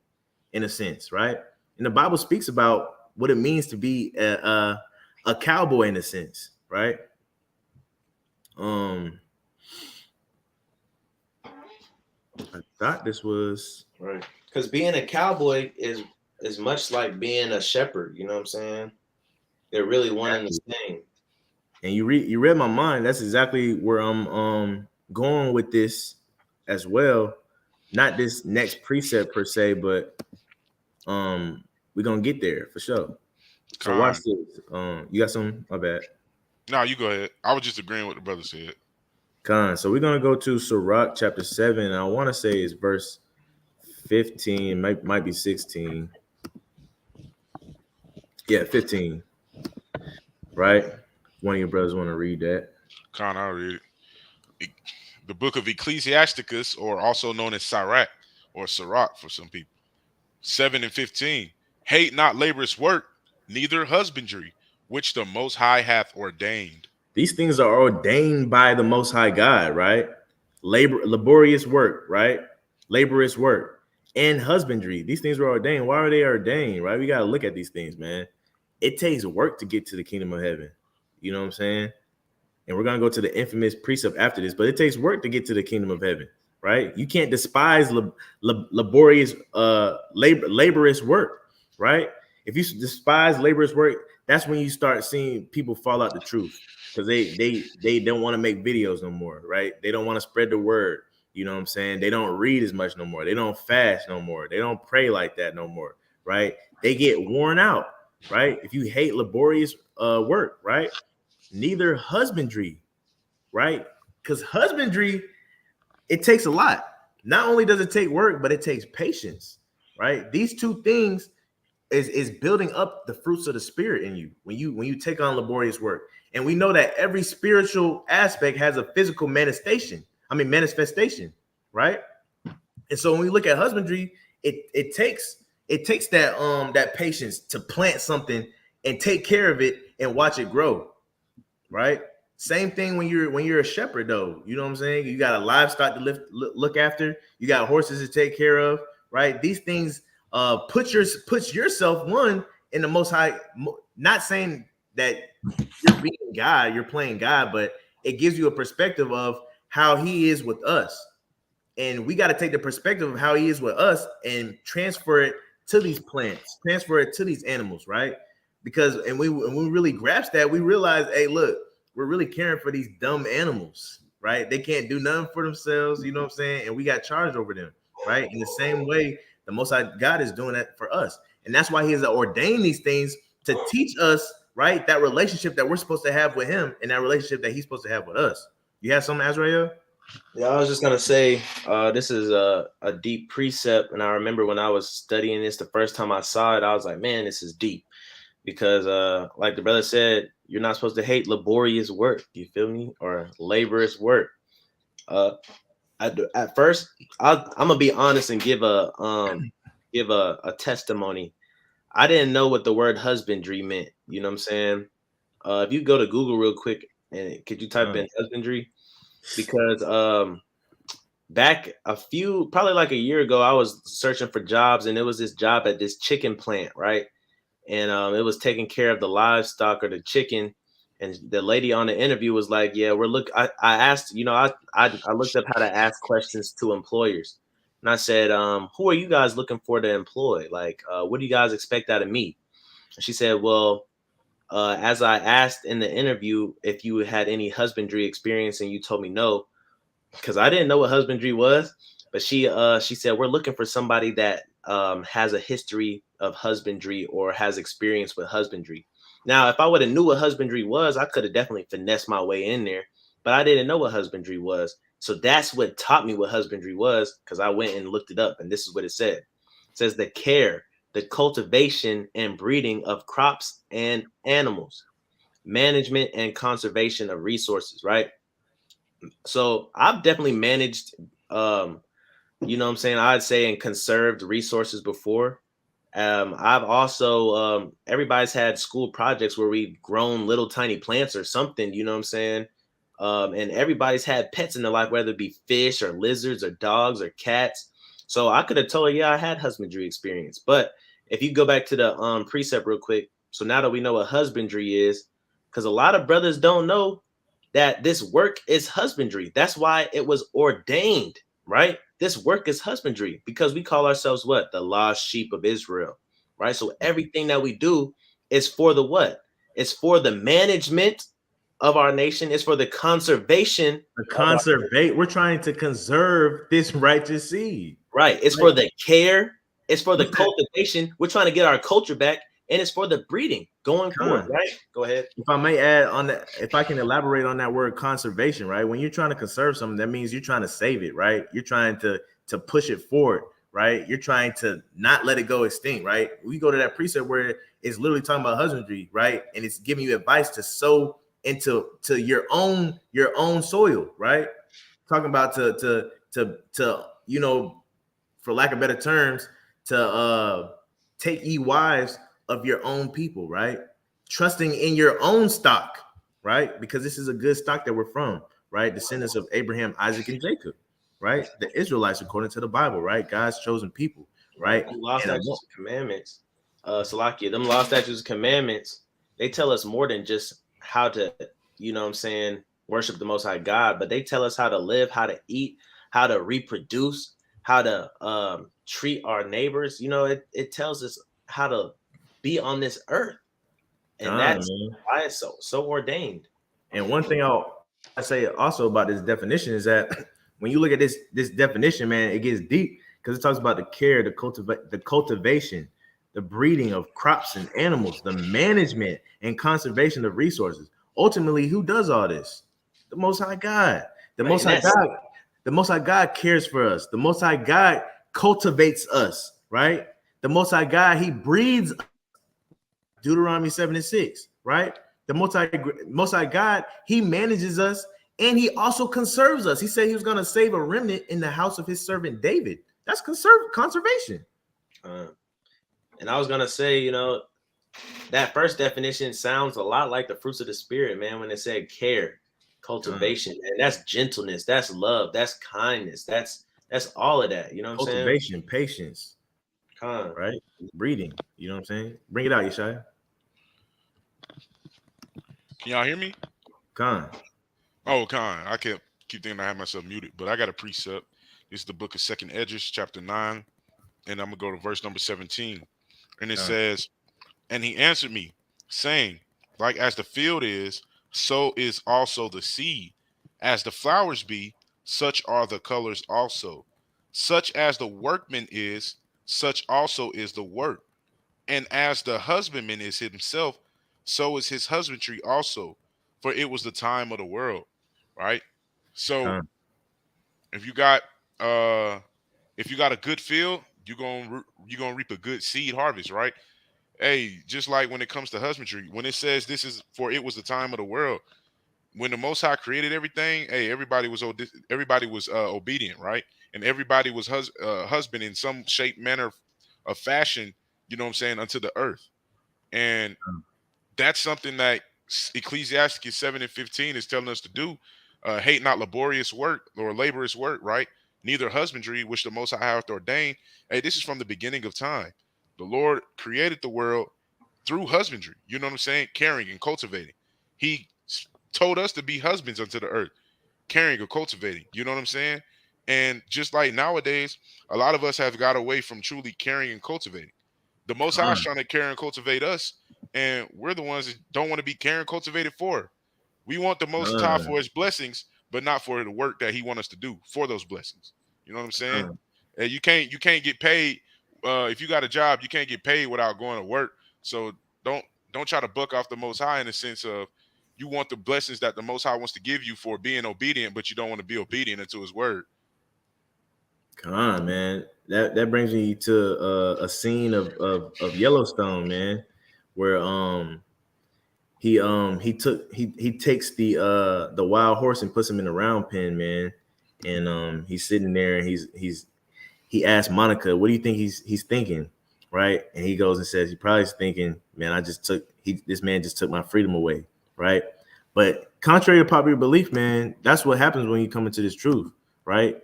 in a sense, right? And the Bible speaks about what it means to be a cowboy, in a sense, right? I thought this was right, because being a cowboy is much like being a shepherd. You know what I'm saying? They're really one and the same. And you read my mind. That's exactly where I'm going with this as well. Not this next precept per se, but we're gonna get there for sure. So watch this. You got some? My bad. No, you go ahead. I was just agreeing with the brother said. Con. So we're gonna go to Sirach chapter 7. And I want to say it's verse 15, might be 16. Yeah, 15. Right? One of your brothers want to read that. Con, I'll read it. The book of Ecclesiasticus, or also known as Sirach, or Sirach for some people. 7 and 15. Hate not laborious work, neither husbandry, which the Most High hath ordained. These things are ordained by the Most High God, right? Laborious work, right? Laborious work and husbandry. These things were ordained. Why are they ordained, right? We got to look at these things, man. It takes work to get to the kingdom of heaven. You know what I'm saying? And we're going to go to the infamous precept after this, but it takes work to get to the kingdom of heaven, right? You can't despise laborious, laborious work, right? If you despise laborious work, that's when you start seeing people fall out the truth, because they don't want to make videos no more, right? They don't want to spread the word. You know what I'm saying? They don't read as much no more. They don't fast no more. They don't pray like that no more, right? They get worn out, right? If you hate laborious work, right? Neither husbandry, right? Because husbandry, it takes a lot. Not only does it take work, but it takes patience, right? These two things is building up the fruits of the spirit in you when you take on laborious work. And we know that every spiritual aspect has a physical manifestation, right? And so when we look at husbandry, it takes that patience to plant something and take care of it and watch it grow. Right. Same thing when you're a shepherd, though. You know what I'm saying? You got a livestock to look after. You got horses to take care of. Right. These things puts yourself, one, in the Most High. Not saying that you're being God, you're playing God, but it gives you a perspective of how He is with us. And we got to take the perspective of how He is with us and transfer it to these plants, transfer it to these animals, right? Because when we really grasp that, we realize, hey, look, we're really caring for these dumb animals, right? They can't do nothing for themselves, you know what I'm saying? And we got charged over them, right? In the same way, the Most High God is doing that for us. And that's why He has ordained these things to teach us, right? That relationship that we're supposed to have with Him and that relationship that He's supposed to have with us. You have something, Azrael? Yeah, I was just gonna say, this is a deep precept, and I remember when I was studying this the first time I saw it, I was like, man, this is deep, because like the brother said, you're not supposed to hate laborious work. You feel me? Or laborious work. At first, I'm gonna be honest and give a testimony. I didn't know what the word husbandry meant. You know what I'm saying? If you go to Google real quick, and could you type in husbandry? Because back probably like a year ago, I was searching for jobs, and it was this job at this chicken plant, right? And it was taking care of the livestock or the chicken. And the lady on the interview was like, yeah, I asked, I looked up how to ask questions to employers. And I said, who are you guys looking for to employ? Like, what do you guys expect out of me? And she said, well, as I asked in the interview if you had any husbandry experience, and you told me no, because I didn't know what husbandry was. But she said, we're looking for somebody that has a history of husbandry or has experience with husbandry. Now, if I would have knew what husbandry was, I could have definitely finessed my way in there. But I didn't know what husbandry was. So that's what taught me what husbandry was, because I went and looked it up. And this is what it said. It says the care, the cultivation and breeding of crops and animals, management and conservation of resources, right? So I've definitely managed, you know what I'm saying, I'd say, and conserved resources before. I've also, everybody's had school projects where we've grown little tiny plants or something, you know what I'm saying? And everybody's had pets in their life, whether it be fish or lizards or dogs or cats. So I could have told you, yeah, I had husbandry experience. But if you go back to the precept real quick, so now that we know what husbandry is, because a lot of brothers don't know that this work is husbandry. That's why it was ordained, right? This work is husbandry, because we call ourselves what? The lost sheep of Israel, right? So everything that we do is for the what? It's for the management of our nation. It's for the conservation. We're trying to conserve this righteous seed. Right. It's for the care. It's for the cultivation. We're trying to get our culture back, and it's for the breeding going forward, right? Go ahead. If I may add on that, if I can elaborate on that word conservation, right? When you're trying to conserve something, that means you're trying to save it, right? You're trying to push it forward, right? You're trying to not let it go extinct, right? We go to that precept where it's literally talking about husbandry, right? And it's giving you advice to sow into your own soil, right? Talking about to you know, for lack of better terms, to take ye wives of your own people, right? Trusting in your own stock, right? Because this is a good stock that we're from, right? Descendants of Abraham, Isaac, and Jacob, right? The Israelites, according to the Bible, right? God's chosen people, right? Them law, statutes, and commandments, Salakia, them law, statutes, and commandments, they tell us more than just how to, you know what I'm saying, worship the Most High God, but they tell us how to live, how to eat, how to reproduce, how to treat our neighbors. You know, it tells us how to be on this earth. And that's why it's so ordained. And one thing I'll say also about this definition is that when you look at this definition, man, it gets deep, because it talks about the care, the cultivation, the breeding of crops and animals, the management and conservation of resources. Ultimately, who does all this? The Most High God. The Most High God cares for us. The Most High God cultivates us, right? The Most High God, He breeds us. Deuteronomy 7:6, right? The Most High God, He manages us, and He also conserves us. He said He was going to save a remnant in the house of His servant David. That's conservation. And I was going to say, you know, that first definition sounds a lot like the fruits of the Spirit, man, when it said care, cultivation, and that's gentleness, that's love, that's kindness, that's all of that. You know what I'm saying? Cultivation, patience. right? Breeding. You know what I'm saying? Bring it out, Yeshaya. Can y'all hear me? Khan. Oh, Khan. I keep thinking I have myself muted, but I got a precept. This is the book of Second Edges, chapter 9, and I'm gonna go to verse number 17. And it says, "And he answered me, saying, like as the field is, so is also the seed. As the flowers be, such are the colors also. Such as the workman is, such also is the work. And as the husbandman is himself, so is his husbandry also. For it was the time of the world." Right? So if you got a good field, you're gonna reap a good seed harvest, right? Hey, just like when it comes to husbandry, when it says this is for it was the time of the world, when the Most High created everything, hey, everybody was obedient, right? And everybody was husband in some shape, manner of fashion, you know what I'm saying, unto the earth. And that's something that Ecclesiastes 7:15 is telling us to do. Hate not laborious work or laborious work, right? Neither husbandry, which the Most High hath ordained. Hey, this is from the beginning of time. The Lord created the world through husbandry. You know what I'm saying? Caring and cultivating. He told us to be husbands unto the earth, caring or cultivating. You know what I'm saying? And just like nowadays, a lot of us have got away from truly caring and cultivating. The Most High is trying to care and cultivate us, and we're the ones that don't want to be caring and cultivated for. We want the Most High for his blessings, but not for the work that he wants us to do for those blessings. You know what I'm saying? And you can't get paid if you got a job. You can't get paid without going to work. So don't try to buck off the Most High in the sense of you want the blessings that the Most High wants to give you for being obedient, but you don't want to be obedient unto his word. Come on, man. That brings me to a scene of Yellowstone, man, where he takes the wild horse and puts him in a round pen, man, and he's sitting there and he asks Monica, what do you think he's thinking, right? And he goes and says he probably is thinking, man, this man just took my freedom away, right? But contrary to popular belief, man, that's what happens when you come into this truth, right?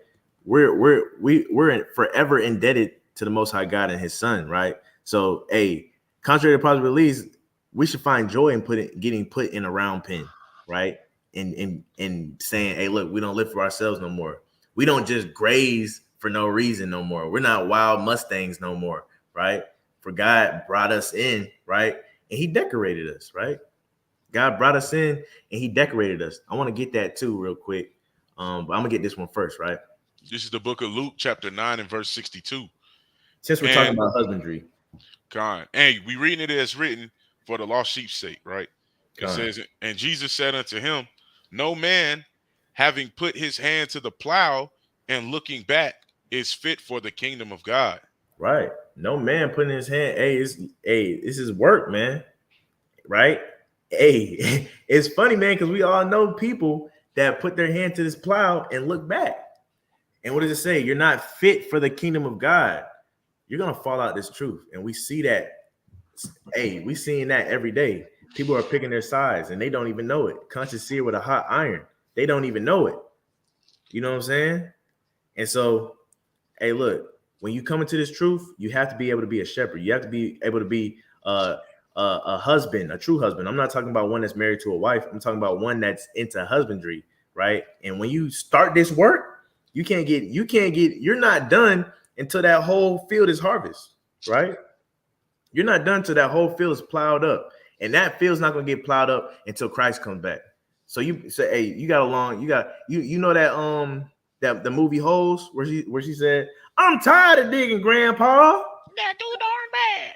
We're forever indebted to the Most High God and His Son, right? So, hey, contrary to popular beliefs, we should find joy in getting put in a round pen, right? And saying, hey, look, we don't live for ourselves no more. We don't just graze for no reason no more. We're not wild Mustangs no more, right? For God brought us in, right? And He decorated us, right? God brought us in and He decorated us. I want to get that too real quick. But I'm gonna get this one first, right? This is the book of Luke, chapter 9 and verse 62. Since we're talking about husbandry. God. Hey, we reading it as written for the lost sheep's sake, right? It says, and Jesus said unto him, no man having put his hand to the plow and looking back is fit for the kingdom of God. Right. No man putting his hand, this is work, man. Right? Hey, it's funny, man, because we all know people that put their hand to this plow and look back. And what does it say? You're not fit for the kingdom of God. You're gonna fall out this truth. And we see that. Hey, we seeing that every day. People are picking their sides and they don't even know it. Conscious seer with a hot iron. They don't even know it. You know what I'm saying? And so, hey, look, when you come into this truth, you have to be able to be a shepherd. You have to be able to be a husband, a true husband. I'm not talking about one that's married to a wife. I'm talking about one that's into husbandry, right? And when you start this work, you're not done until that whole field is harvest, right? You're not done till that whole field is plowed up. And that field's not gonna get plowed up until Christ comes back. So you say, hey, you know that the movie Holes where she said, I'm tired of digging, Grandpa. That's too darn bad.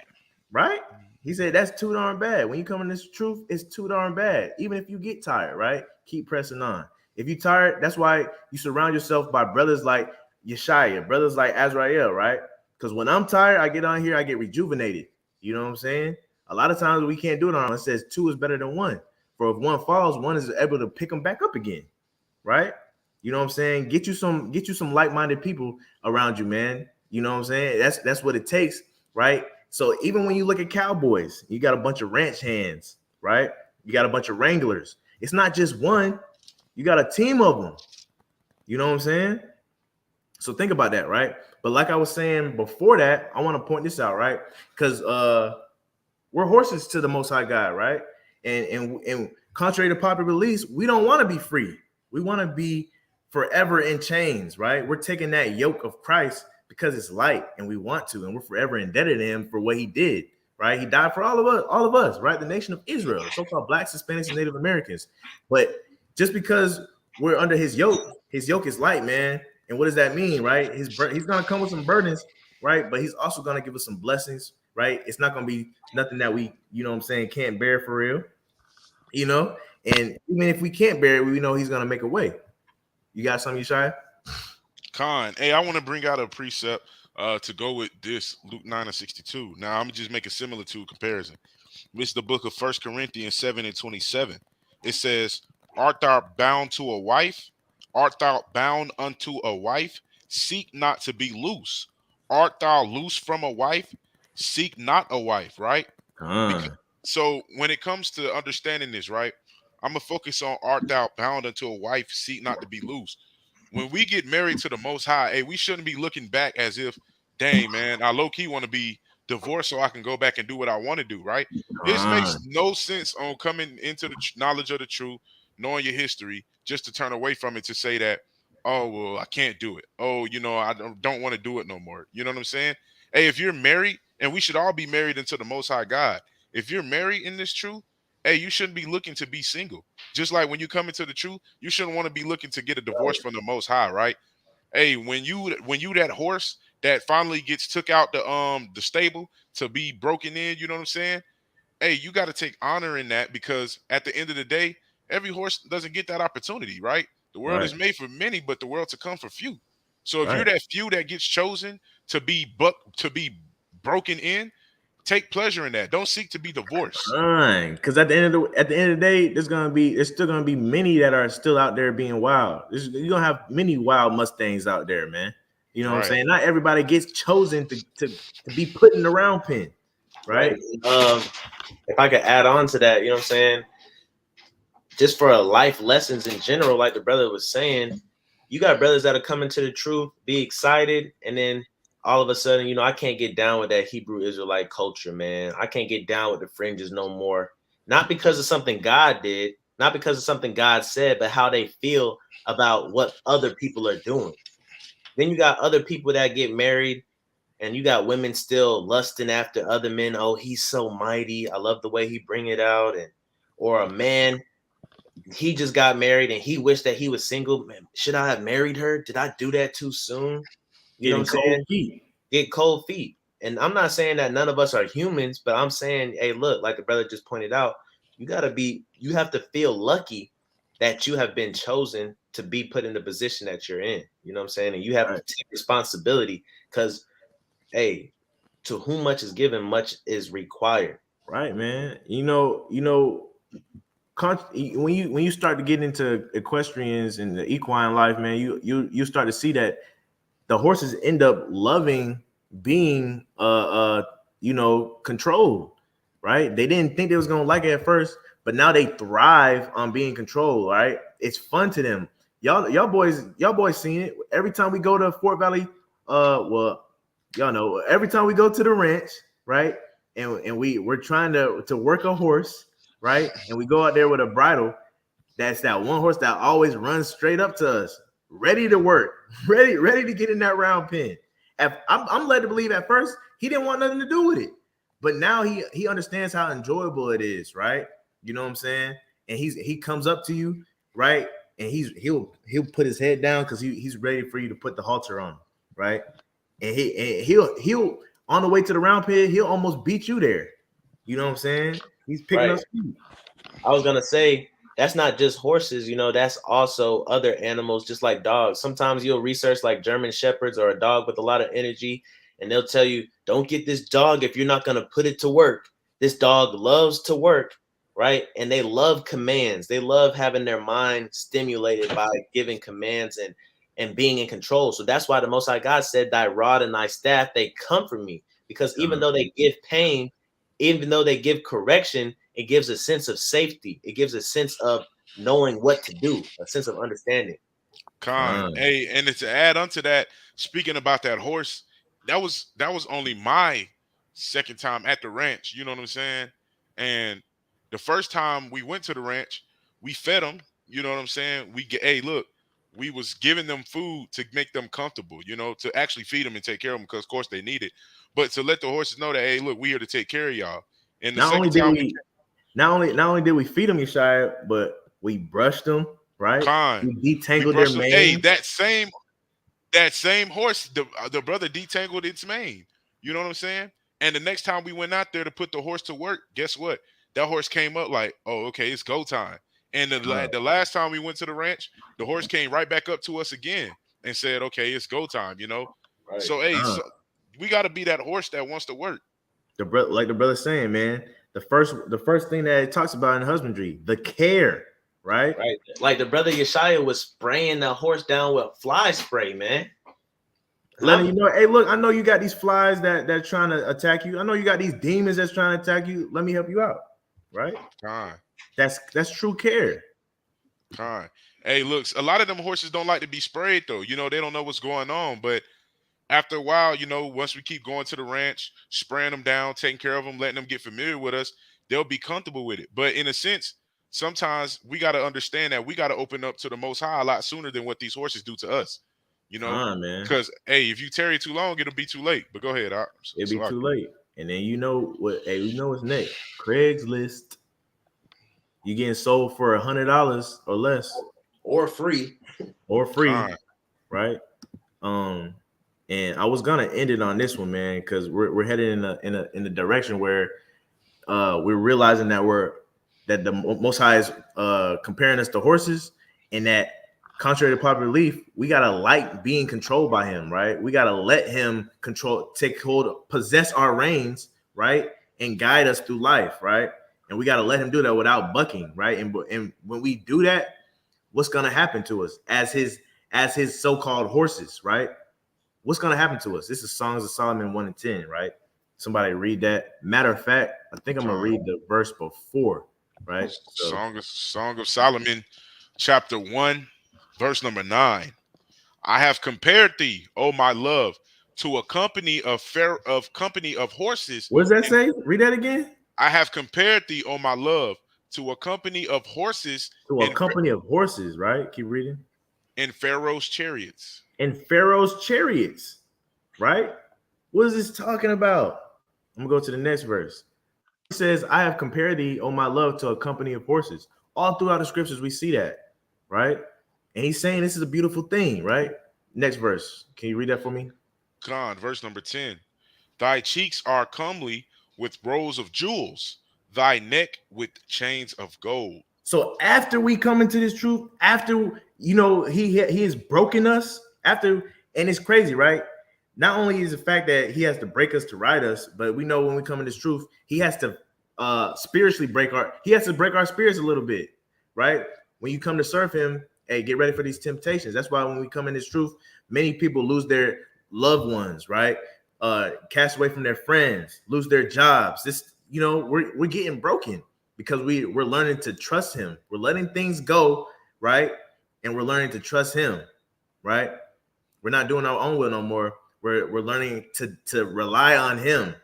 Right? He said that's too darn bad. When you come in this truth, it's too darn bad. Even if you get tired, right? Keep pressing on. If you're tired, that's why you surround yourself by brothers like Yeshaya, brothers like Azrael, right? Because when I'm tired, I get on here, I get rejuvenated. You know what I'm saying? A lot of times we can't do it on. It says 2 is better than 1. For if 1 falls, 1 is able to pick them back up again, right? You know what I'm saying? Get you some like-minded people around you, man. You know what I'm saying? That's what it takes, right? So even when you look at cowboys, you got a bunch of ranch hands, right? You got a bunch of wranglers. It's not just one. You got a team of them. You know what I'm saying? So think about that, right? But like I was saying before that, I want to point this out, right? Because we're horses to the Most High God, right? And contrary to popular beliefs, we don't want to be free. We want to be forever in chains, right? We're taking that yoke of Christ because it's light, and we want to, and we're forever indebted to Him for what He did, right? He died for all of us, right? The nation of Israel, so-called Blacks, Hispanics, and Native Americans. But just because we're under His yoke is light, man. And what does that mean, right? He's going to come with some burdens, right? But He's also going to give us some blessings, right? It's not going to be nothing that we, you know what I'm saying, can't bear for real, you know? And even if we can't bear it, we know He's going to make a way. You got something, Yeshaya? Khan, hey, I want to bring out a precept to go with this, Luke 9:62. Now, I'm going to just make a similar to a comparison. It's the book of 1 Corinthians 7:27. It says, art thou bound to a wife? Art thou bound unto a wife? Seek not to be loose. Art thou loose from a wife? Seek not a wife, right? So when it comes to understanding this, right, I'm going to focus on art thou bound unto a wife? Seek not to be loose. When we get married to the Most High, hey, we shouldn't be looking back as if, dang, man, I low-key want to be divorced so I can go back and do what I want to do, right? It makes no sense on coming into the knowledge of the truth, knowing your history, just to turn away from it to say that, oh, well, I can't do it. Oh, you know, I don't want to do it no more. You know what I'm saying? Hey, if you're married, and we should all be married into the Most High God, if you're married in this truth, hey, you shouldn't be looking to be single. Just like when you come into the truth, you shouldn't want to be looking to get a divorce from the Most High, right? Hey, when you that horse that finally gets took out the stable to be broken in, you know what I'm saying? Hey, you got to take honor in that, because at the end of the day, every horse doesn't get that opportunity, right? The world is made for many, but the world to come for few. So if you're that few that gets chosen to be broken in, take pleasure in that. Don't seek to be divorced. Because at the end of the day, there's still gonna be many that are still out there being wild. You're gonna have many wild Mustangs out there, man. You know what I'm saying? Not everybody gets chosen to be put in the round pen, right? If I could add on to that, you know what I'm saying? Just for life lessons in general, like the brother was saying, you got brothers that are coming to the truth, be excited, and then all of a sudden, you know, I can't get down with that Hebrew Israelite culture, man. I can't get down with the fringes no more. Not because of something God did, not because of something God said, but how they feel about what other people are doing. Then you got other people that get married, and you got women still lusting after other men. Oh, he's so mighty. I love the way he bring it out. And or a man, he just got married and he wished that he was single. Man, should I have married her? Did I do that too soon? You know what I'm saying? Feet. Get cold feet. And I'm not saying that none of us are humans, but I'm saying, hey, look, like the brother just pointed out, you have to feel lucky that you have been chosen to be put in the position that you're in. You know what I'm saying? And you have to take responsibility, because, hey, to whom much is given, much is required. Right, man. You know, when you start to get into equestrians and the equine life, man, you start to see that the horses end up loving being controlled, right? They didn't think they was gonna like it at first, but now they thrive on being controlled, right? It's fun to them. Y'all boys seen it. Every time we go to Fort Valley, y'all know, every time we go to the ranch, right? And we're trying to work a horse, right? And we go out there with a bridle. That's that one horse that always runs straight up to us, ready to work, ready to get in that round pen. I'm led to believe at first he didn't want nothing to do with it, but now he understands how enjoyable it is, right? You know what I'm saying? And he comes up to you, right? And he'll put his head down because he's ready for you to put the halter on, right? And he'll on the way to the round pen, he'll almost beat you there. You know what I'm saying? He's picking up speed. I was gonna say, that's not just horses, you know, that's also other animals, just like dogs. Sometimes you'll research like German shepherds or a dog with a lot of energy, and they'll tell you, don't get this dog if you're not going to put it to work. This dog loves to work, right? And they love commands. They love having their mind stimulated by giving commands and being in control. So that's why the Most High God said, thy rod and thy staff, they comfort me. Because even though they give pain, even though they give correction, it gives a sense of safety. It gives a sense of knowing what to do, a sense of understanding. Hey, and to add on to that, speaking about that horse, that was only my second time at the ranch. You know what I'm saying? And the first time we went to the ranch, we fed them. You know what I'm saying? Hey, look, we was giving them food to make them comfortable. You know, to actually feed them and take care of them because, of course, they need it. But to let the horses know that, hey, look, we here to take care of y'all. And the Not only second did time not only did we feed them, Yeshaya, but we brushed them, right? We detangled their mane. Hey, that same horse, the brother detangled its mane. You know what I'm saying? And the next time we went out there to put the horse to work, guess what? That horse came up like, oh, okay, it's go time. And the last time we went to the ranch, the horse came right back up to us again and said, okay, it's go time, you know? Right. So, hey, so we got to be that horse that wants to work. Like the brother's saying, man, the first thing that it talks about in husbandry, the care, right? Right. Like the brother Yeshaya was spraying the horse down with fly spray, man. Letting you know, hey, look, I know you got these flies that trying to attack you. I know you got these demons that's trying to attack you. Let me help you out, right? That's true care. Hey, look, a lot of them horses don't like to be sprayed though. You know, they don't know what's going on, but after a while, you know, once we keep going to the ranch, spraying them down, taking care of them, letting them get familiar with us, they'll be comfortable with it. But in a sense, sometimes we got to understand that we got to open up to the Most High a lot sooner than what these horses do to us. You know, because hey, if you tarry too long, it'll be too late. But go ahead, it'll be too late. And then you know what? Hey, we know what's next. Craigslist. You getting sold for $100 or less, or free, right? And I was gonna end it on this one, man, because we're headed in a direction where we're realizing that the Most High is comparing us to horses, and that contrary to popular belief, we gotta like being controlled by him, right? We gotta let him take hold, possess our reins, right, and guide us through life, right? And we gotta let him do that without bucking, right? And when we do that, what's gonna happen to us as his so-called horses, right? What's going to happen to us? This is Songs of Solomon 1 and 10, right? Somebody read that. Matter of fact, I think I'm going to read the verse before, right? So, Song of Solomon, chapter 1, verse number 9. I have compared thee, O my love, to a company of horses. What does that say? Read that again. I have compared thee, O my love, to a company of horses. To a company of horses, right? Keep reading. In Pharaoh's chariots. And Pharaoh's chariots, right? What is this talking about? I'm gonna go to the next verse. It says, I have compared thee, O my love, to a company of horses. All throughout the scriptures, we see that, right? And he's saying this is a beautiful thing, right? Next verse. Can you read that for me? Verse number 10. Thy cheeks are comely with rows of jewels, thy neck with chains of gold. So after we come into this truth, after he has broken us, and it's crazy, right? Not only is the fact that he has to break us to ride us, but we know when we come in this truth, he has to spiritually break our spirits a little bit, right? When you come to serve him, hey, get ready for these temptations. That's why when we come in this truth, many people lose their loved ones, right? Cast away from their friends, lose their jobs. This, we're getting broken because we're learning to trust him. We're letting things go, right? And we're learning to trust him, right? We're not doing our own will no more. We're learning to rely on him,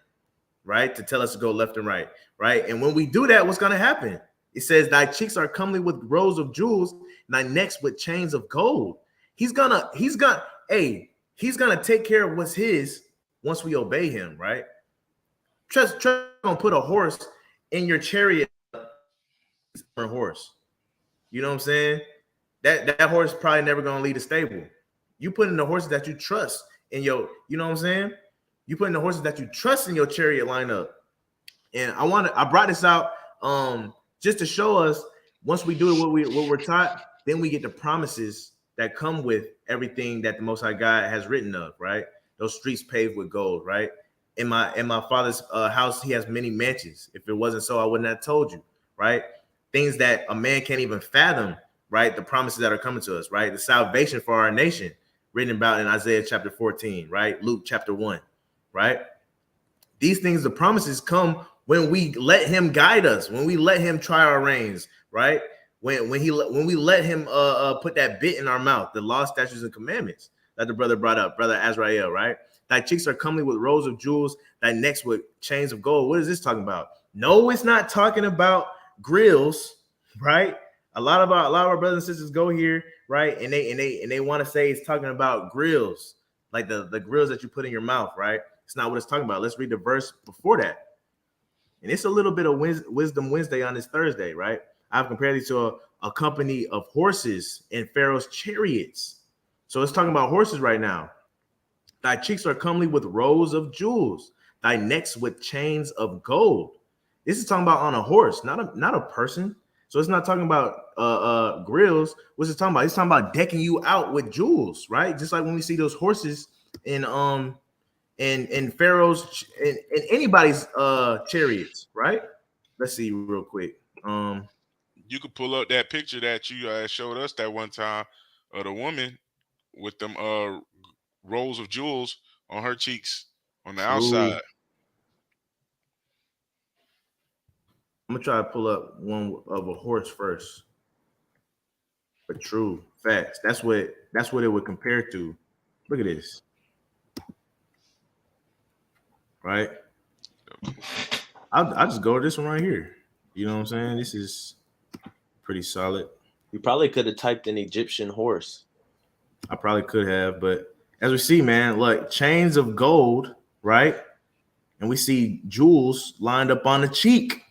right? To tell us to go left and right, right? And when we do that, what's going to happen? It says, thy cheeks are comely with rows of jewels, and thy necks with chains of gold. He's gonna take care of what's his once we obey him, right? Trust gonna put a horse in your chariot for a horse. You know what I'm saying? That horse is probably never gonna leave the stable. You put in the horses that you trust in your, you know what I'm saying? You put in the horses that you trust in your chariot lineup. And I brought this out just to show us once we do what we're taught, then we get the promises that come with everything that the Most High God has written of, right? Those streets paved with gold, right? In my father's house, he has many mansions. If it wasn't so, I wouldn't have told you, right? Things that a man can't even fathom, right? The promises that are coming to us, right? The salvation for our nation, written about in Isaiah chapter 14, right? Luke chapter 1, right? These things, the promises come when we let him guide us, when we let him try our reins, right? When we let him put that bit in our mouth, the law, statutes, and commandments. that the brother brought up, brother Azrael, right? Thy cheeks are comely with rows of jewels, thy necks with chains of gold. What is this talking about? No, it's not talking about grills, right? A lot of our brothers and sisters go here, right? And they want to say it's talking about grills, like the grills that you put in your mouth, right? It's not what it's talking about. Let's read the verse before that. And it's a little bit of Wisdom Wednesday on this Thursday, right? I've compared these to a company of horses and Pharaoh's chariots. So it's talking about horses right now. Thy cheeks are comely with rows of jewels, thy necks with chains of gold. This is talking about on a horse, not a person. So it's not talking about grills. What's it talking about? It's talking about decking you out with jewels, right? Just like when we see those horses in Pharaoh's in anybody's chariots, right? Let's see real quick. You could pull up that picture that you showed us that one time of the woman with them rows of jewels on her cheeks on the outside. I'm gonna try to pull up one of a horse first. But true facts. That's what it would compare to. Look at this. Right? I'll just go to this one right here. You know what I'm saying? This is pretty solid. You probably could have typed an Egyptian horse. I probably could have, but as we see, man, look, chains of gold, right? And we see jewels lined up on the cheek.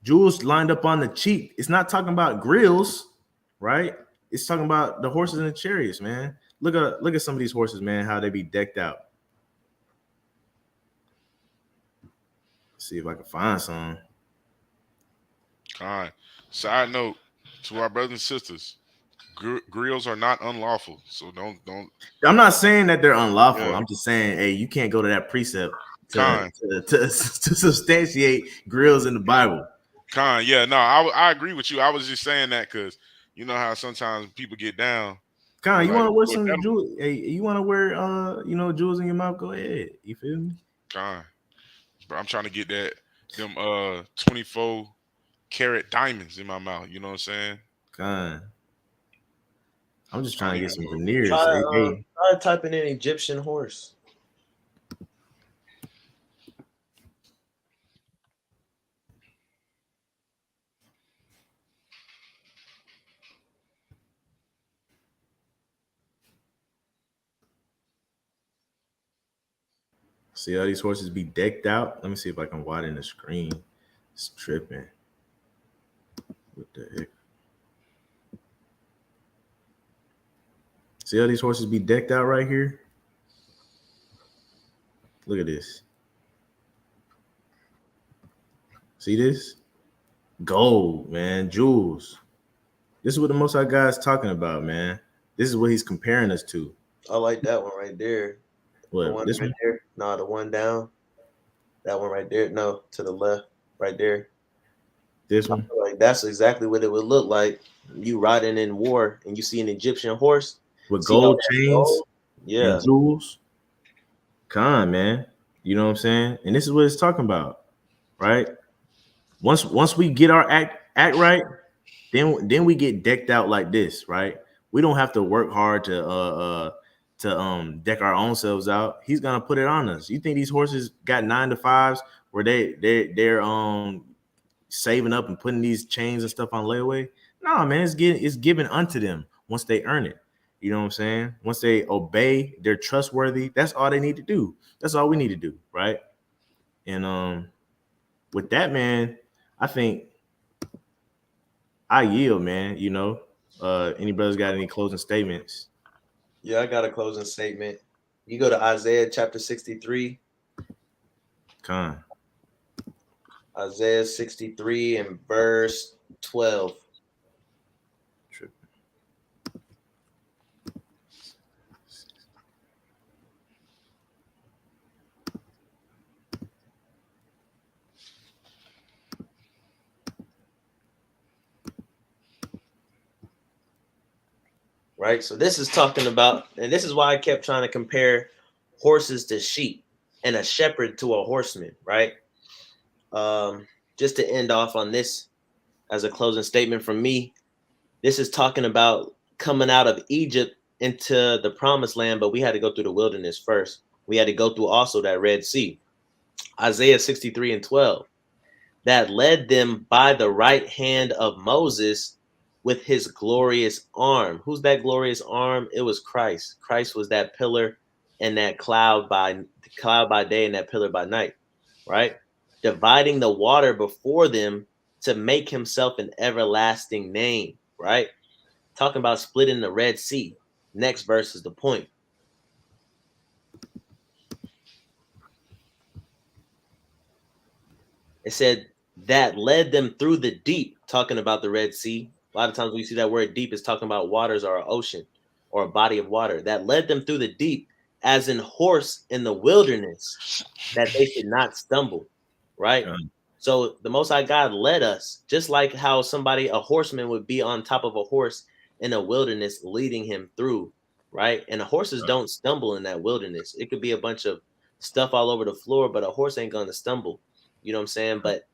Jewels lined up on the cheek. It's not talking about grills, right? It's talking about the horses and the chariots, man. Look at some of these horses, man, how they be decked out. Let's see if I can find some. Kind. Side note to our brothers and sisters, grills are not unlawful, so don't. I'm not saying that they're unlawful. Yeah. I'm just saying, hey, you can't go to that precept to substantiate grills in the Bible. Yeah, no, I agree with you. I was just saying that because you know how sometimes people get down. You want to wear some jewels? Hey, you want to wear jewels in your mouth? Go ahead. You feel me? But I'm trying to get them 24 karat diamonds in my mouth. You know what I'm saying? I'm just trying to get some veneers. Try typing in Egyptian horse. See how these horses be decked out? Let me see if I can widen the screen. It's tripping. What the heck? See how these horses be decked out right here? Look at this. See this? Gold, man, jewels. This is what the Most High God is talking about, man. This is what he's comparing us to. I like that one right there. What? The one This right one? there? No, the one down. That one right there. No, to the left, right there. This one? Like that's exactly what it would look like. You riding in war and you see an Egyptian horse with gold chains, yeah, and jewels. Man. You know what I'm saying? And this is what it's talking about, right? Once we get our act right, then we get decked out like this, right? We don't have to work hard to deck our own selves out. He's gonna put it on us. You think these horses got 9 to 5s where they're saving up and putting these chains and stuff on layaway? No, man, it's given unto them once they earn it. You know what I'm saying? Once they obey, they're trustworthy. That's all they need to do. That's all we need to do, right? And with that, man, I think I yield, man. You know, any brothers got any closing statements? Yeah, I got a closing statement. You go to Isaiah chapter 63. Isaiah 63 and verse 12. Right, so this is talking about, and this is why I kept trying to compare horses to sheep and a shepherd to a horseman, right? Just to end off on this as a closing statement from me, this is talking about coming out of Egypt into the promised land, but we had to go through the wilderness first. We had to go through also that Red Sea. Isaiah 63:12. That led them by the right hand of Moses with his glorious arm. Who's that glorious arm? It was Christ. Christ was that pillar and that cloud by day and that pillar by night, right? Dividing the water before them to make himself an everlasting name, right? Talking about splitting the Red Sea. Next verse is the point. It said that led them through the deep, talking about the Red Sea. A lot of times we see that word deep is talking about waters or an ocean or a body of water. That led them through the deep as in horse in the wilderness, that they should not stumble, right? So the Most High God led us, just like how a horseman would be on top of a horse in a wilderness, leading him through, right? And the horses don't stumble in that wilderness. It could be a bunch of stuff all over the floor, but a horse ain't going to stumble. You know what I'm saying? But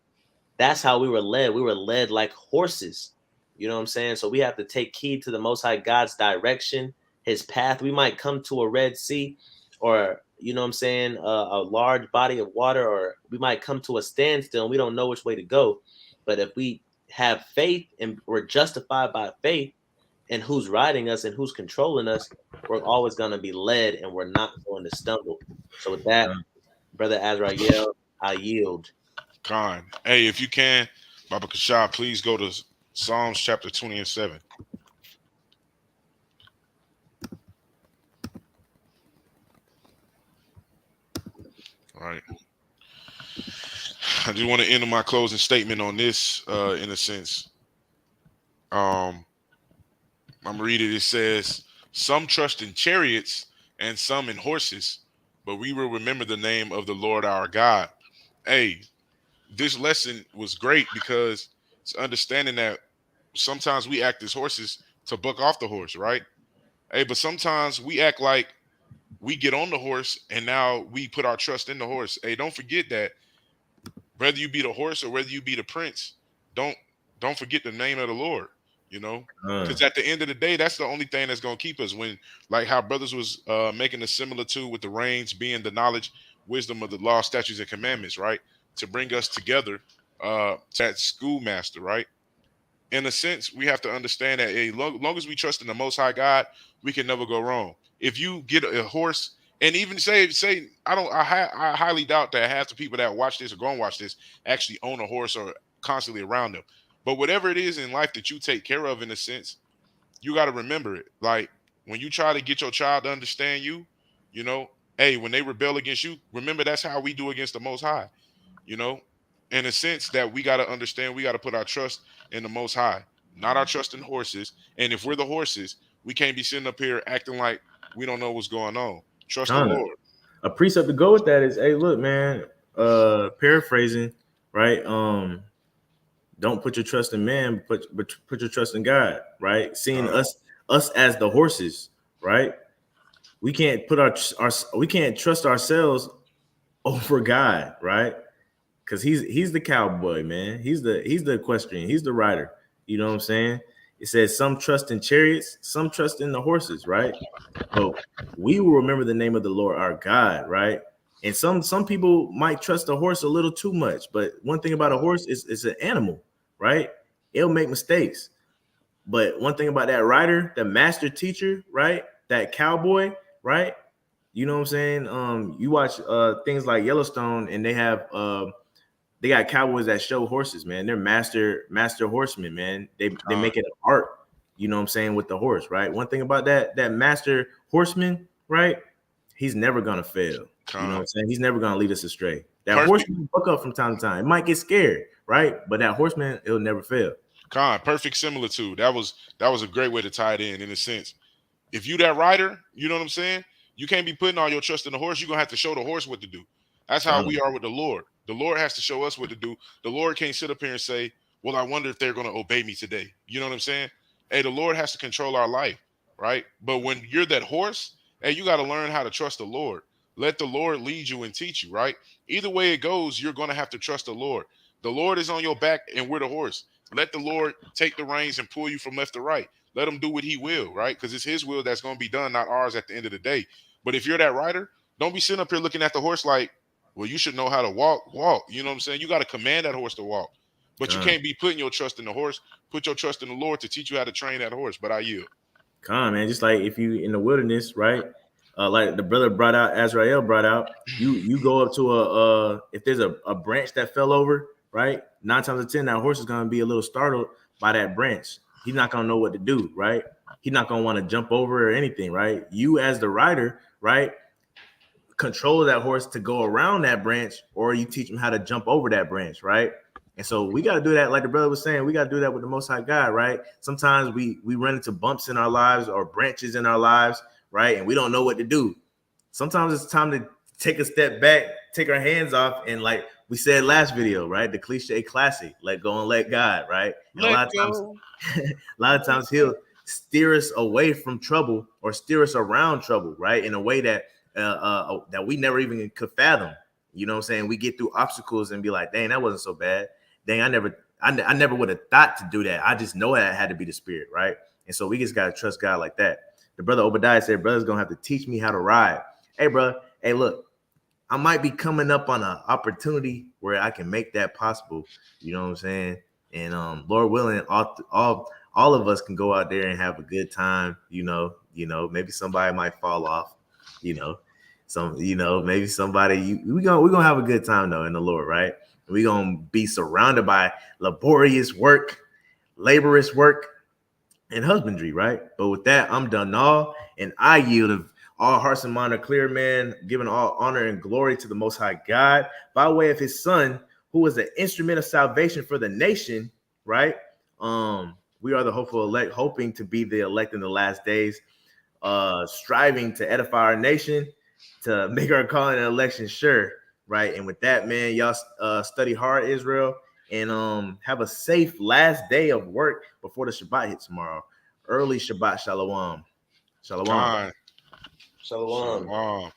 that's how we were led. We were led like horses. You know what I'm saying? So we have to take heed to the Most High God's direction, his path. We might come to a Red Sea or, you know what I'm saying, a large body of water, or we might come to a standstill and we don't know which way to go. But if we have faith and we're justified by faith and who's riding us and who's controlling us, we're always going to be led and we're not going to stumble. So with that, Brother Azrael, I yield. Khan. Hey, if you can, Baba Kashab, please go to Psalms chapter 20 and 7. All right. I just want to end my closing statement on this, in a sense. I'm reading. It says, "Some trust in chariots and some in horses, but we will remember the name of the Lord our God." Hey, this lesson was great because it's understanding that sometimes we act as horses to buck off the horse, right? Hey, but sometimes we act like we get on the horse and now we put our trust in the horse. Hey, don't forget that whether you be the horse or whether you be the prince, don't forget the name of the Lord, you know? Because at the end of the day, that's the only thing that's going to keep us. When, like how brothers was making a similar to with the reins being the knowledge, wisdom of the law, statutes, and commandments, right? To bring us together, that schoolmaster, right? In a sense, we have to understand that long as we trust in the Most High God, we can never go wrong. If you get a horse, and even say I highly doubt that half the people that watch this or go and watch this actually own a horse or constantly around them. But whatever it is in life that you take care of, in a sense, you got to remember it. Like when you try to get your child to understand you, you know, hey, when they rebel against you, remember that's how we do against the Most High. You know, in a sense that we got to understand, we got to put our trust in the Most High, not our trust in horses. And if we're the horses, we can't be sitting up here acting like we don't know what's going on. Trust the Lord. A precept to go with that is, hey, look, man, paraphrasing, right? Don't put your trust in man, but put your trust in God, right? Seeing us as the horses, right? We can't put we can't trust ourselves over God, right? Because he's the cowboy, man. He's the equestrian. He's the rider. You know what I'm saying? It says some trust in chariots, some trust in the horses, right? But we will remember the name of the Lord our God, right? And some people might trust a horse a little too much. But one thing about a horse is it's an animal, right? It'll make mistakes. But one thing about that rider, the master teacher, right? That cowboy, right? You know what I'm saying? You watch things like Yellowstone, and they got cowboys that show horses, man. They're master horsemen, man. They make it an art, you know what I'm saying, with the horse, right? One thing about that master horseman, right? He's never gonna fail. You know what I'm saying? He's never gonna lead us astray. That horseman will buck up from time to time. It might get scared, right? But that horseman, it'll never fail. Perfect similitude. That was a great way to tie it in a sense. If you that rider, you know what I'm saying? You can't be putting all your trust in the horse. You're gonna have to show the horse what to do. That's how we are with the Lord. The Lord has to show us what to do. The Lord can't sit up here and say, well, I wonder if they're going to obey me today. You know what I'm saying? Hey, the Lord has to control our life, right? But when you're that horse, hey, you got to learn how to trust the Lord. Let the Lord lead you and teach you, right? Either way it goes, you're going to have to trust the Lord. The Lord is on your back and we're the horse. Let the Lord take the reins and pull you from left to right. let him do what he will, right? Because it's his will that's going to be done, not ours at the end of the day. But if you're that rider, don't be sitting up here looking at the horse like, well, you should know how to walk. You know what I'm saying? You got to command that horse to walk. But you can't be putting your trust in the horse. Put your trust in the Lord to teach you how to train that horse. But I yield. Man, just like if you in the wilderness, right? Like the brother brought out, Azrael brought out, you go up to if there's a branch that fell over, right? 9 times out of 10, that horse is gonna be a little startled by that branch. He's not gonna know what to do, right? He's not gonna want to jump over or anything, right? You as the rider, right? Control that horse to go around that branch, or you teach him how to jump over that branch, right? And so we got to do that, like the brother was saying, we got to do that with the Most High God, right? Sometimes we run into bumps in our lives or branches in our lives, right? And we don't know what to do. Sometimes it's time to take a step back, take our hands off, and like we said last video, right? The cliche classic, let go and let God, right? And a lot of times he'll steer us away from trouble or steer us around trouble, right? In a way that that we never even could fathom. You know what I'm saying? We get through obstacles and be like, dang, that wasn't so bad. Dang, I never would have thought to do that. I just know that it had to be the Spirit, right? And so we just got to trust God like that. The brother Obadiah said, brother's going to have to teach me how to ride. Hey, bro. Hey, look, I might be coming up on an opportunity where I can make that possible. You know what I'm saying? And Lord willing, all of us can go out there and have a good time. You know, maybe somebody might fall off, maybe somebody, we're gonna have a good time though in the Lord, right? We're gonna be surrounded by laborious work, laborious work, and husbandry, right? But with that, I'm done all, and I yield. Of all hearts and mind are clear, man, giving all honor and glory to the Most High God by way of his Son, who is an instrument of salvation for the nation, right? We are the hopeful elect, hoping to be the elect in the last days, striving to edify our nation, to make our calling and election sure, right? And with that, man, y'all study hard, Israel, and have a safe last day of work before the Shabbat hits tomorrow. Early Shabbat Shalom. Shalom. Shalom.